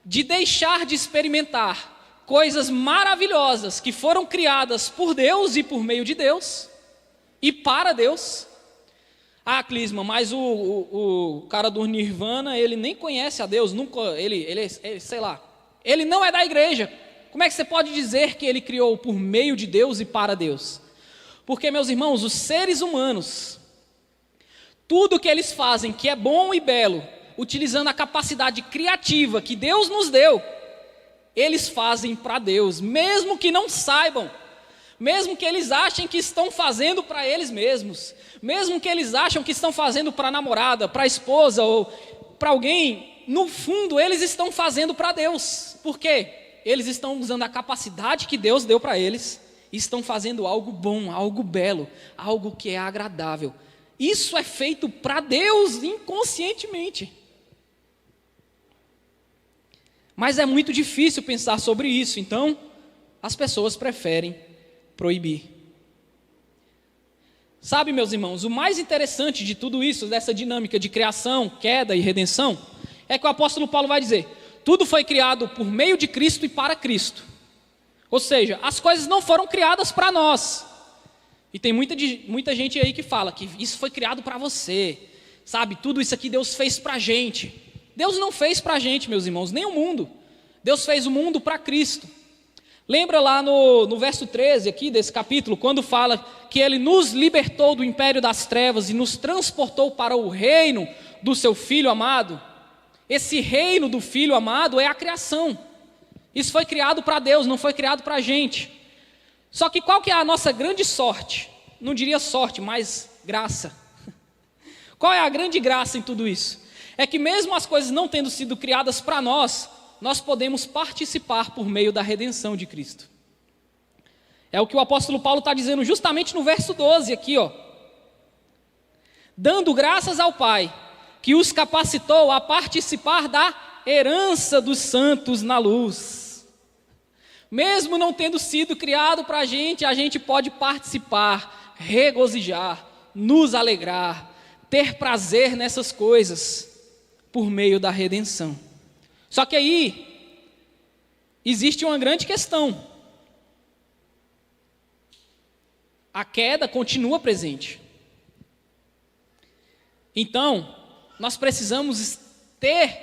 de deixar de experimentar coisas maravilhosas que foram criadas por Deus e por meio de Deus, e para Deus. Ah, Clisman, mas o cara do Nirvana, ele nem conhece a Deus, nunca, ele sei lá, ele não é da igreja. Como é que você pode dizer que ele criou por meio de Deus e para Deus? Porque, meus irmãos, os seres humanos, tudo que eles fazem que é bom e belo, utilizando a capacidade criativa que Deus nos deu, eles fazem para Deus, mesmo que não saibam, mesmo que eles achem que estão fazendo para eles mesmos, mesmo que eles acham que estão fazendo para a namorada, para a esposa ou para alguém, no fundo eles estão fazendo para Deus. Por quê? Eles estão usando a capacidade que Deus deu para eles e estão fazendo algo bom, algo belo, algo que é agradável. Isso é feito para Deus inconscientemente. Mas é muito difícil pensar sobre isso, então as pessoas preferem proibir. Sabe, meus irmãos, o mais interessante de tudo isso, dessa dinâmica de criação, queda e redenção, é que o apóstolo Paulo vai dizer: tudo foi criado por meio de Cristo e para Cristo. Ou seja, as coisas não foram criadas para nós. E tem muita gente aí que fala que isso foi criado para você, sabe, tudo isso aqui Deus fez para a gente. Deus não fez para a gente, meus irmãos, nem o mundo. Deus fez o mundo para Cristo. Lembra lá no verso 13 aqui desse capítulo, quando fala que Ele nos libertou do império das trevas e nos transportou para o reino do seu Filho amado? Esse reino do Filho amado é a criação. Isso foi criado para Deus, não foi criado para a gente. Só que qual que é a nossa grande sorte? Não diria sorte, mas graça. Qual é a grande graça em tudo isso? É que mesmo as coisas não tendo sido criadas para nós, nós podemos participar por meio da redenção de Cristo. É o que o apóstolo Paulo está dizendo justamente no verso 12 aqui, ó. Dando graças ao Pai, que os capacitou a participar da herança dos santos na luz. Mesmo não tendo sido criado para a gente pode participar, regozijar, nos alegrar, ter prazer nessas coisas, por meio da redenção. Só que aí, existe uma grande questão. A queda continua presente. Então, nós precisamos ter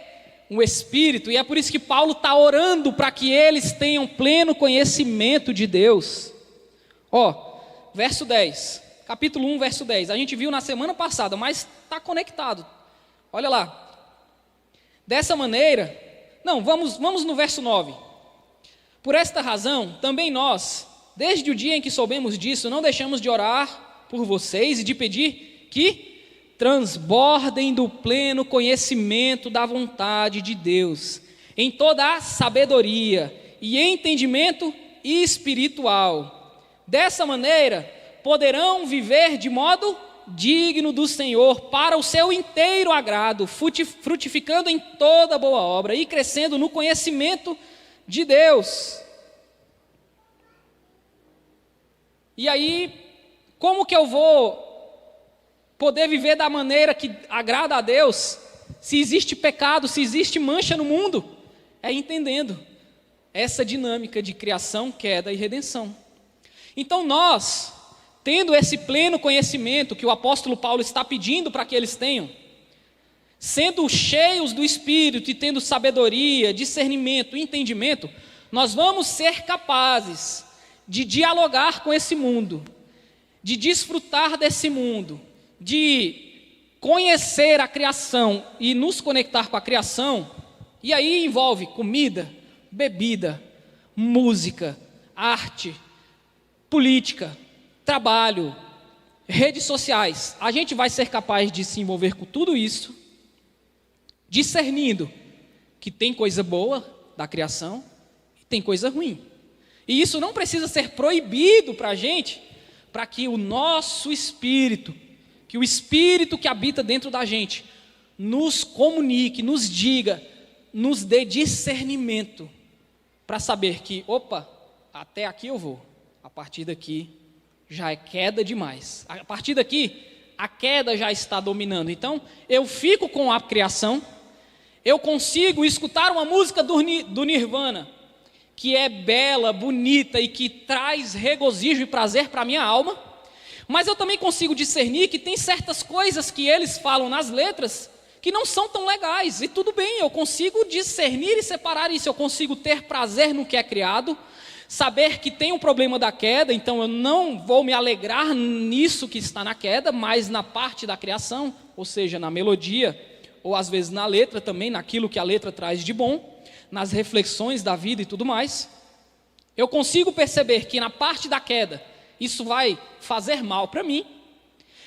um espírito, e é por isso que Paulo está orando para que eles tenham pleno conhecimento de Deus. Ó, verso 10, capítulo 1, verso 10, a gente viu na semana passada, mas está conectado. Olha lá. Dessa maneira, vamos no verso 9. Por esta razão, também nós, desde o dia em que soubemos disso, não deixamos de orar por vocês e de pedir que transbordem do pleno conhecimento da vontade de Deus, em toda a sabedoria e entendimento espiritual. Dessa maneira, poderão viver de modo digno do Senhor, para o seu inteiro agrado, frutificando em toda boa obra e crescendo no conhecimento de Deus. E aí, como que eu vou poder viver da maneira que agrada a Deus, se existe pecado, se existe mancha no mundo? É entendendo essa dinâmica de criação, queda e redenção. Então nós, tendo esse pleno conhecimento que o apóstolo Paulo está pedindo para que eles tenham, sendo cheios do Espírito e tendo sabedoria, discernimento, entendimento, nós vamos ser capazes de dialogar com esse mundo, de desfrutar desse mundo, de conhecer a criação e nos conectar com a criação. E aí envolve comida, bebida, música, arte, política, trabalho, redes sociais. A gente vai ser capaz de se envolver com tudo isso, discernindo que tem coisa boa da criação e tem coisa ruim. E isso não precisa ser proibido para a gente, para que o nosso espírito, que o espírito que habita dentro da gente, nos comunique, nos diga, nos dê discernimento, para saber que, opa, até aqui eu vou, a partir daqui já é queda demais. A partir daqui, a queda já está dominando. Então, eu fico com a criação, eu consigo escutar uma música do Nirvana, que é bela, bonita e que traz regozijo e prazer para a minha alma, mas eu também consigo discernir que tem certas coisas que eles falam nas letras que não são tão legais, e tudo bem, eu consigo discernir e separar isso, eu consigo ter prazer no que é criado, saber que tem um problema da queda, então eu não vou me alegrar nisso que está na queda, mas na parte da criação, ou seja, na melodia, ou às vezes na letra também, naquilo que a letra traz de bom, nas reflexões da vida e tudo mais. Eu consigo perceber que na parte da queda, isso vai fazer mal para mim,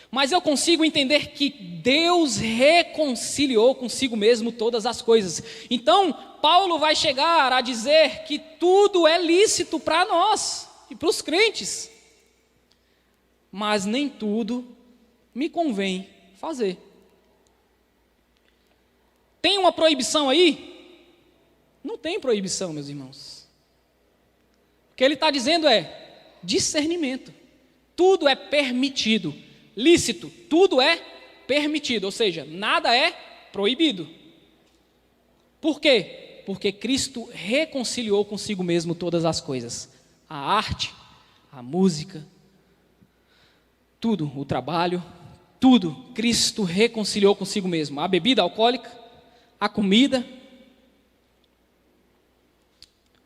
mas eu consigo entender que Deus reconciliou consigo mesmo todas as coisas. Então, Paulo vai chegar a dizer que tudo é lícito para nós e para os crentes, mas nem tudo me convém fazer. Tem uma proibição aí? Não tem proibição, meus irmãos. O que ele está dizendo é discernimento. Tudo é permitido. Lícito, tudo é permitido, ou seja, nada é proibido. Por quê? Porque Cristo reconciliou consigo mesmo todas as coisas. A arte, a música, tudo, o trabalho, tudo, Cristo reconciliou consigo mesmo. A bebida alcoólica, a comida.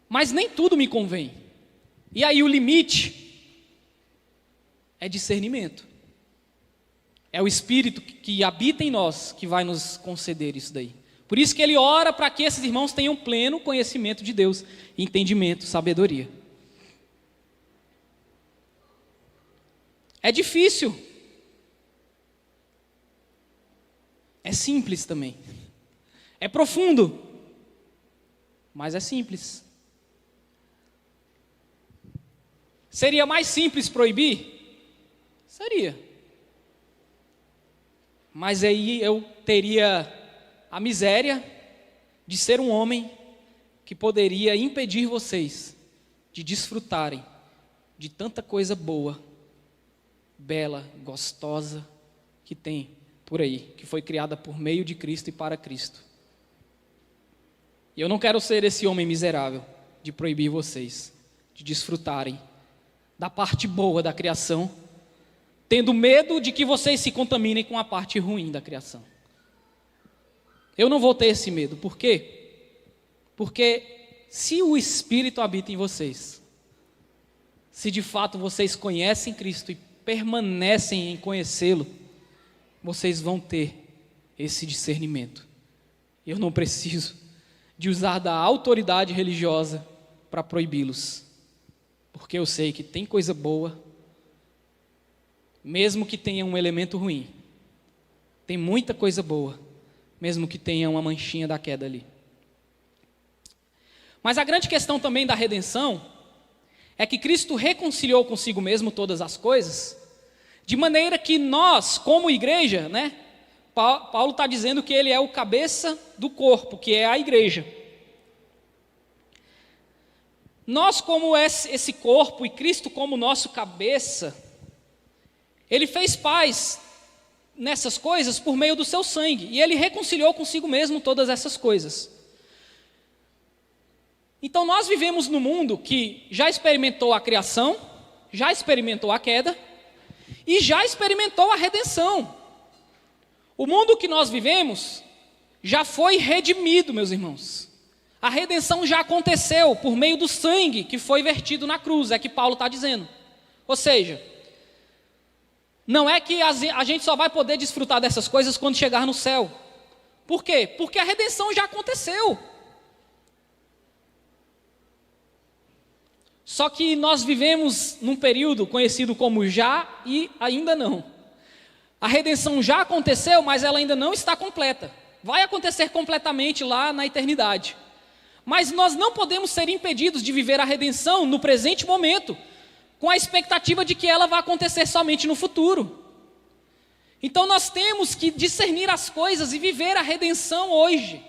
Mas nem tudo me convém. E aí o limite é discernimento. É o Espírito que habita em nós que vai nos conceder isso daí. Por isso que ele ora para que esses irmãos tenham pleno conhecimento de Deus, entendimento, sabedoria. É difícil. É simples também. É profundo, mas é simples. Seria mais simples proibir? Seria. Mas aí eu teria a miséria de ser um homem que poderia impedir vocês de desfrutarem de tanta coisa boa, bela, gostosa que tem por aí, que foi criada por meio de Cristo e para Cristo. E eu não quero ser esse homem miserável de proibir vocês de desfrutarem da parte boa da criação, tendo medo de que vocês se contaminem com a parte ruim da criação. Eu não vou ter esse medo. Por quê? Porque se o Espírito habita em vocês, se de fato vocês conhecem Cristo e permanecem em conhecê-lo, vocês vão ter esse discernimento. Eu não preciso de usar da autoridade religiosa para proibi-los, porque eu sei que tem coisa boa, mesmo que tenha um elemento ruim. Tem muita coisa boa, mesmo que tenha uma manchinha da queda ali. Mas a grande questão também da redenção é que Cristo reconciliou consigo mesmo todas as coisas, de maneira que nós, como igreja, né, Paulo está dizendo que ele é o cabeça do corpo, que é a igreja. Nós, como esse corpo, e Cristo como nosso cabeça, ele fez paz nessas coisas por meio do seu sangue, e ele reconciliou consigo mesmo todas essas coisas. Então nós vivemos num mundo que já experimentou a criação, já experimentou a queda, e já experimentou a redenção. O mundo que nós vivemos já foi redimido, meus irmãos. A redenção já aconteceu por meio do sangue que foi vertido na cruz, é que Paulo está dizendo. Ou seja, não é que a gente só vai poder desfrutar dessas coisas quando chegar no céu. Por quê? Porque a redenção já aconteceu. Só que nós vivemos num período conhecido como já e ainda não. A redenção já aconteceu, mas ela ainda não está completa. Vai acontecer completamente lá na eternidade. Mas nós não podemos ser impedidos de viver a redenção no presente momento, com a expectativa de que ela vai acontecer somente no futuro. Então nós temos que discernir as coisas e viver a redenção hoje.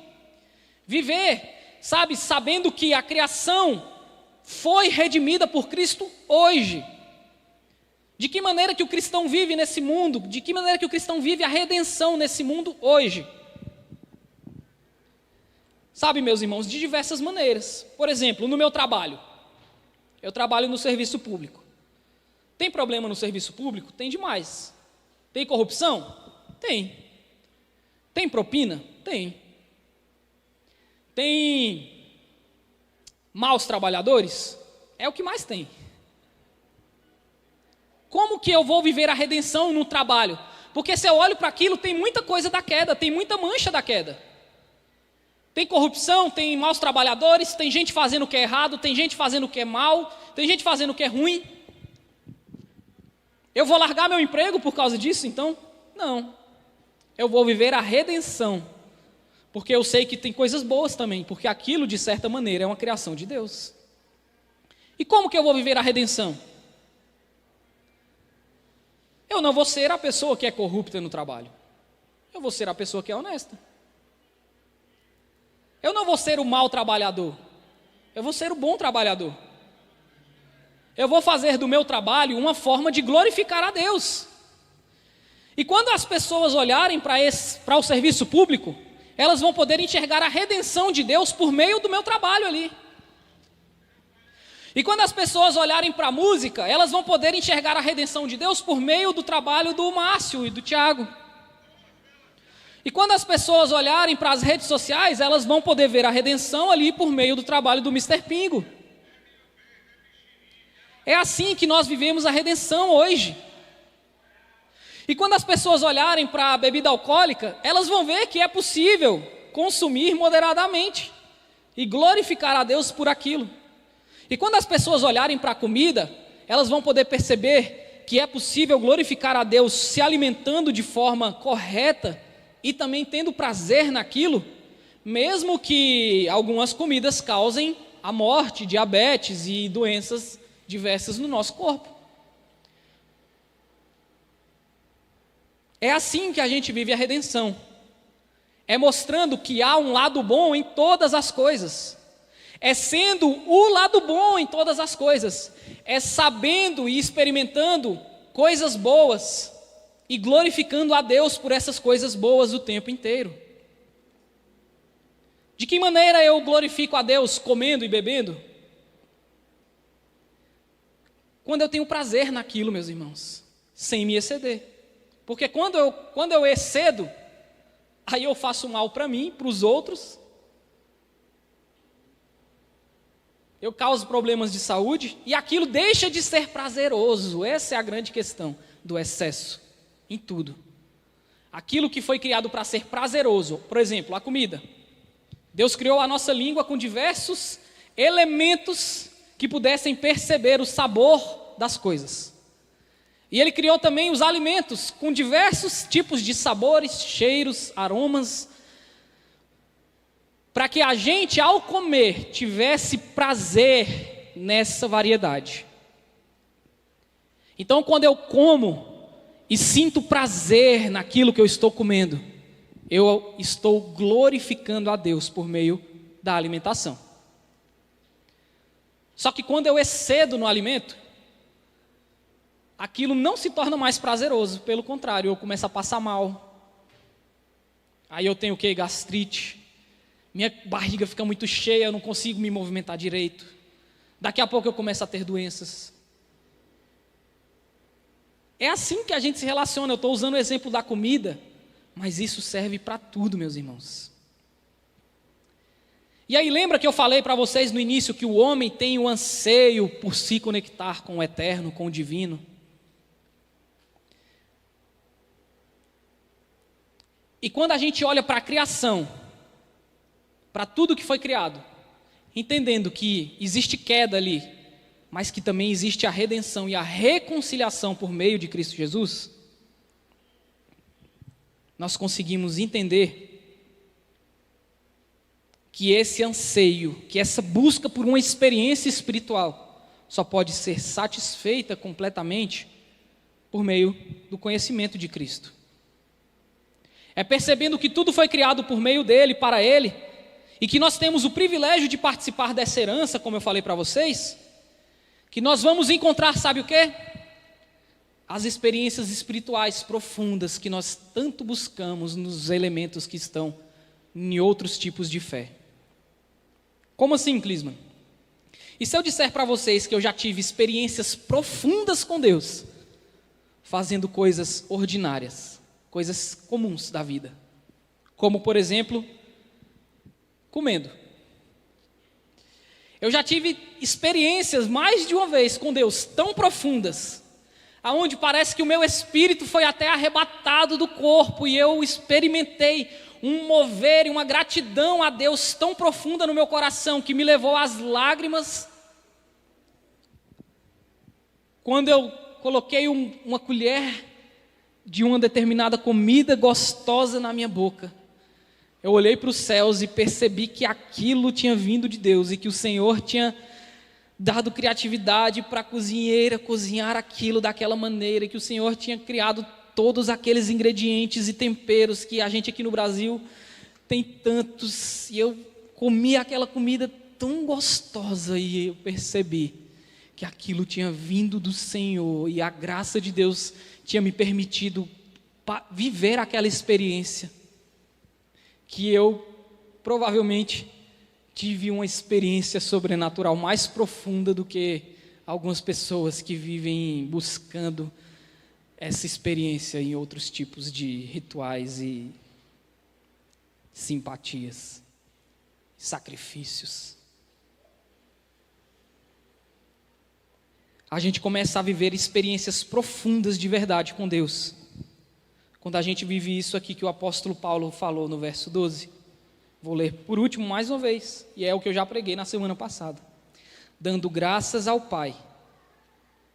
Viver, sabendo que a criação foi redimida por Cristo hoje. De que maneira que o cristão vive nesse mundo? De que maneira que o cristão vive a redenção nesse mundo hoje? Meus irmãos, de diversas maneiras. Por exemplo, no meu trabalho. Eu trabalho no serviço público. Tem problema no serviço público? Tem demais. Tem corrupção? Tem. Tem propina? Tem. Tem maus trabalhadores? é o que mais tem. Como que eu vou viver a redenção no trabalho? Porque se eu olho para aquilo, tem muita coisa da queda, tem muita mancha da queda. Tem corrupção, tem maus trabalhadores, tem gente fazendo o que é errado, tem gente fazendo o que é mal, tem gente fazendo o que é ruim. Eu vou largar meu emprego por causa disso, então? Não. Eu vou viver a redenção, porque eu sei que tem coisas boas também, porque aquilo, de certa maneira, é uma criação de Deus. E como que eu vou viver a redenção? Eu não vou ser a pessoa que é corrupta no trabalho. Eu vou ser a pessoa que é honesta. Eu não vou ser o mau trabalhador. Eu vou ser o bom trabalhador. Eu vou fazer do meu trabalho uma forma de glorificar a Deus. E quando as pessoas olharem para o serviço público, elas vão poder enxergar a redenção de Deus por meio do meu trabalho ali. E quando as pessoas olharem para a música, elas vão poder enxergar a redenção de Deus por meio do trabalho do Márcio e do Tiago. E quando as pessoas olharem para as redes sociais, elas vão poder ver a redenção ali por meio do trabalho do Mr. Pingo. É assim que nós vivemos a redenção hoje. E quando as pessoas olharem para a bebida alcoólica, elas vão ver que é possível consumir moderadamente e glorificar a Deus por aquilo. E quando as pessoas olharem para a comida, elas vão poder perceber que é possível glorificar a Deus se alimentando de forma correta e também tendo prazer naquilo, mesmo que algumas comidas causem a morte, diabetes e doenças diversas no nosso corpo. É assim que a gente vive a redenção. É mostrando que há um lado bom em todas as coisas. É sendo o lado bom em todas as coisas. É sabendo e experimentando coisas boas e glorificando a Deus por essas coisas boas o tempo inteiro. De que maneira eu glorifico a Deus comendo e bebendo? Quando eu tenho prazer naquilo, meus irmãos, sem me exceder. Porque quando eu excedo, aí eu faço mal para mim, para os outros. Eu causo problemas de saúde e aquilo deixa de ser prazeroso. Essa é a grande questão do excesso em tudo. Aquilo que foi criado para ser prazeroso, por exemplo, a comida. Deus criou a nossa língua com diversos elementos que pudessem perceber o sabor das coisas. E Ele criou também os alimentos com diversos tipos de sabores, cheiros, aromas, para que a gente, ao comer, tivesse prazer nessa variedade. Então, quando eu como e sinto prazer naquilo que eu estou comendo, eu estou glorificando a Deus por meio da alimentação. Só que quando eu excedo no alimento, aquilo não se torna mais prazeroso, pelo contrário, eu começo a passar mal. Aí eu tenho o quê? Gastrite. Minha barriga fica muito cheia, eu não consigo me movimentar direito. Daqui a pouco eu começo a ter doenças. É assim que a gente se relaciona. Eu estou usando o exemplo da comida, mas isso serve para tudo, meus irmãos. E aí lembra que eu falei para vocês no início que o homem tem o anseio por se conectar com o eterno, com o divino? E quando a gente olha para a criação, para tudo que foi criado, entendendo que existe queda ali, mas que também existe a redenção e a reconciliação por meio de Cristo Jesus, nós conseguimos entender que esse anseio, que essa busca por uma experiência espiritual só pode ser satisfeita completamente por meio do conhecimento de Cristo. É percebendo que tudo foi criado por meio dele, para ele, e que nós temos o privilégio de participar dessa herança, como eu falei para vocês, que nós vamos encontrar, sabe o quê? As experiências espirituais profundas que nós tanto buscamos nos elementos que estão em outros tipos de fé. Como assim, Clisman? E se eu disser para vocês que eu já tive experiências profundas com Deus, fazendo coisas ordinárias, coisas comuns da vida, como por exemplo, comendo. Eu já tive experiências mais de uma vez com Deus tão profundas, aonde parece que o meu espírito foi até arrebatado do corpo e eu experimentei um mover e uma gratidão a Deus tão profunda no meu coração que me levou às lágrimas. Quando eu coloquei uma colher de uma determinada comida gostosa na minha boca, eu olhei para os céus e percebi que aquilo tinha vindo de Deus e que o Senhor tinha dado criatividade para a cozinheira cozinhar aquilo daquela maneira, e que o Senhor tinha criado todos aqueles ingredientes e temperos que a gente aqui no Brasil tem tantos, e eu comi aquela comida tão gostosa e eu percebi que aquilo tinha vindo do Senhor e a graça de Deus tinha me permitido viver aquela experiência, que eu provavelmente tive uma experiência sobrenatural mais profunda do que algumas pessoas que vivem buscando essa experiência em outros tipos de rituais e simpatias, sacrifícios. A gente começa a viver experiências profundas de verdade com Deus quando a gente vive isso aqui que o apóstolo Paulo falou no verso 12. Vou ler por último mais uma vez, e é o que eu já preguei na semana passada. Dando graças ao Pai,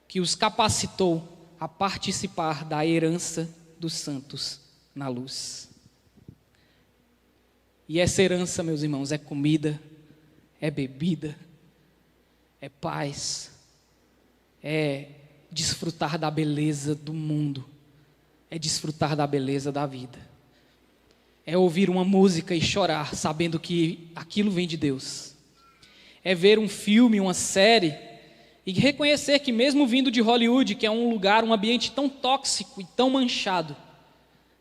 que os capacitou a participar da herança dos santos na luz. E essa herança, meus irmãos, é comida, é bebida, é paz, é desfrutar da beleza do mundo, é desfrutar da beleza da vida. É ouvir uma música e chorar, sabendo que aquilo vem de Deus. É ver um filme, uma série, e reconhecer que mesmo vindo de Hollywood, que é um lugar, um ambiente tão tóxico e tão manchado,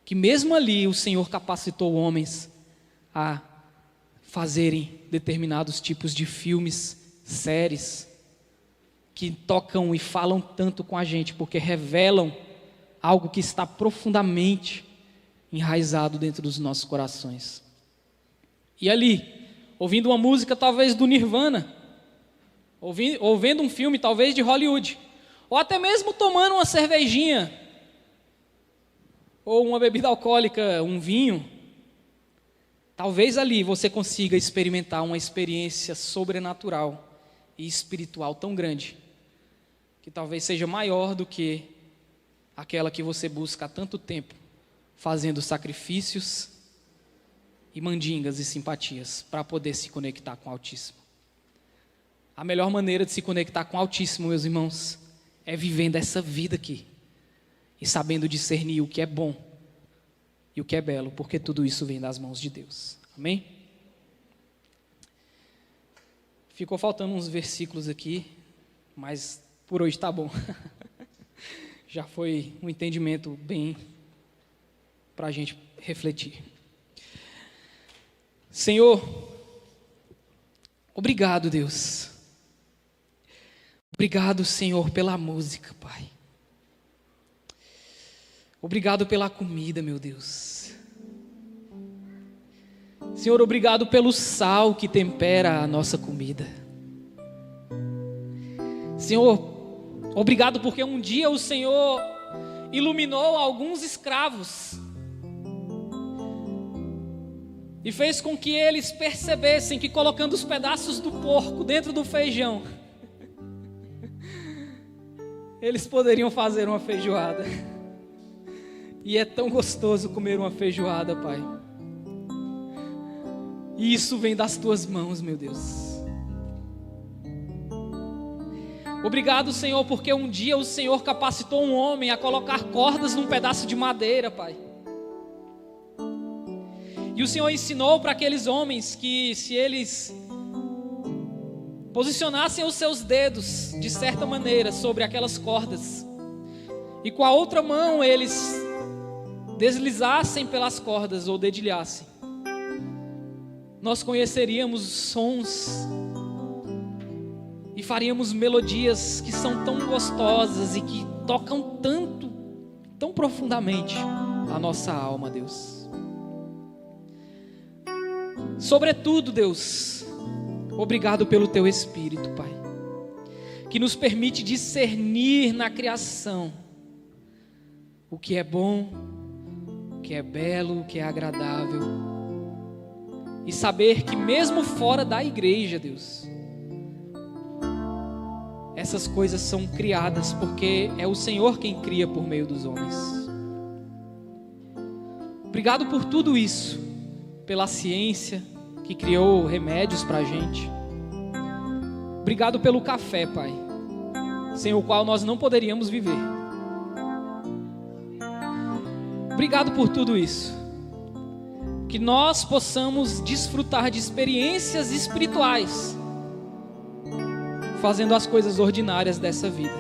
que mesmo ali o Senhor capacitou homens a fazerem determinados tipos de filmes, séries, que tocam e falam tanto com a gente, porque revelam algo que está profundamente enraizado dentro dos nossos corações. E ali, ouvindo uma música talvez do Nirvana, ou vendo um filme talvez de Hollywood, ou até mesmo tomando uma cervejinha, ou uma bebida alcoólica, um vinho, talvez ali você consiga experimentar uma experiência sobrenatural e espiritual tão grande, que talvez seja maior do que aquela que você busca há tanto tempo, fazendo sacrifícios e mandingas e simpatias para poder se conectar com o Altíssimo. A melhor maneira de se conectar com o Altíssimo, meus irmãos, é vivendo essa vida aqui e sabendo discernir o que é bom e o que é belo, porque tudo isso vem das mãos de Deus. Amém? Ficou faltando uns versículos aqui, mas por hoje está bom. Já foi um entendimento bem para a gente refletir. Senhor, obrigado, Deus. Obrigado, Senhor, pela música, Pai. Obrigado pela comida, meu Deus. Senhor, obrigado pelo sal que tempera a nossa comida. Senhor, obrigado porque um dia o Senhor iluminou alguns escravos e fez com que eles percebessem que colocando os pedaços do porco dentro do feijão, eles poderiam fazer uma feijoada. E é tão gostoso comer uma feijoada, Pai. E isso vem das Tuas mãos, meu Deus. Obrigado, Senhor, porque um dia o Senhor capacitou um homem a colocar cordas num pedaço de madeira, Pai. E o Senhor ensinou para aqueles homens que se eles posicionassem os seus dedos de certa maneira sobre aquelas cordas, e com a outra mão eles deslizassem pelas cordas ou dedilhassem, nós conheceríamos sons e faríamos melodias que são tão gostosas e que tocam tanto, tão profundamente a nossa alma, Deus. Sobretudo, Deus, Obrigado pelo Teu Espírito, Pai, que nos permite discernir na criação o que é bom, o que é belo, o que é agradável, e saber que mesmo fora da igreja, Deus, essas coisas são criadas porque é o Senhor quem cria por meio dos homens. Obrigado por tudo isso, pela ciência que criou remédios para a gente. Obrigado pelo café, Pai, sem o qual nós não poderíamos viver. Obrigado por tudo isso. Que nós possamos desfrutar de experiências espirituais, fazendo as coisas ordinárias dessa vida.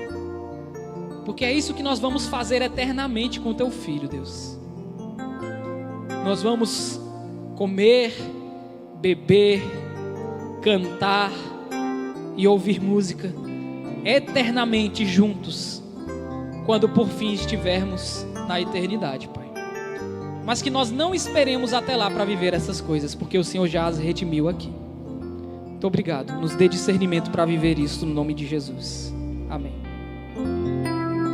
Porque é isso que nós vamos fazer eternamente com Teu Filho, Deus. Nós vamos comer, beber, cantar e ouvir música eternamente juntos, quando por fim estivermos na eternidade, Pai. Mas que nós não esperemos até lá para viver essas coisas, porque o Senhor já as redimiu aqui. Muito obrigado, nos dê discernimento para viver isso no nome de Jesus. Amém.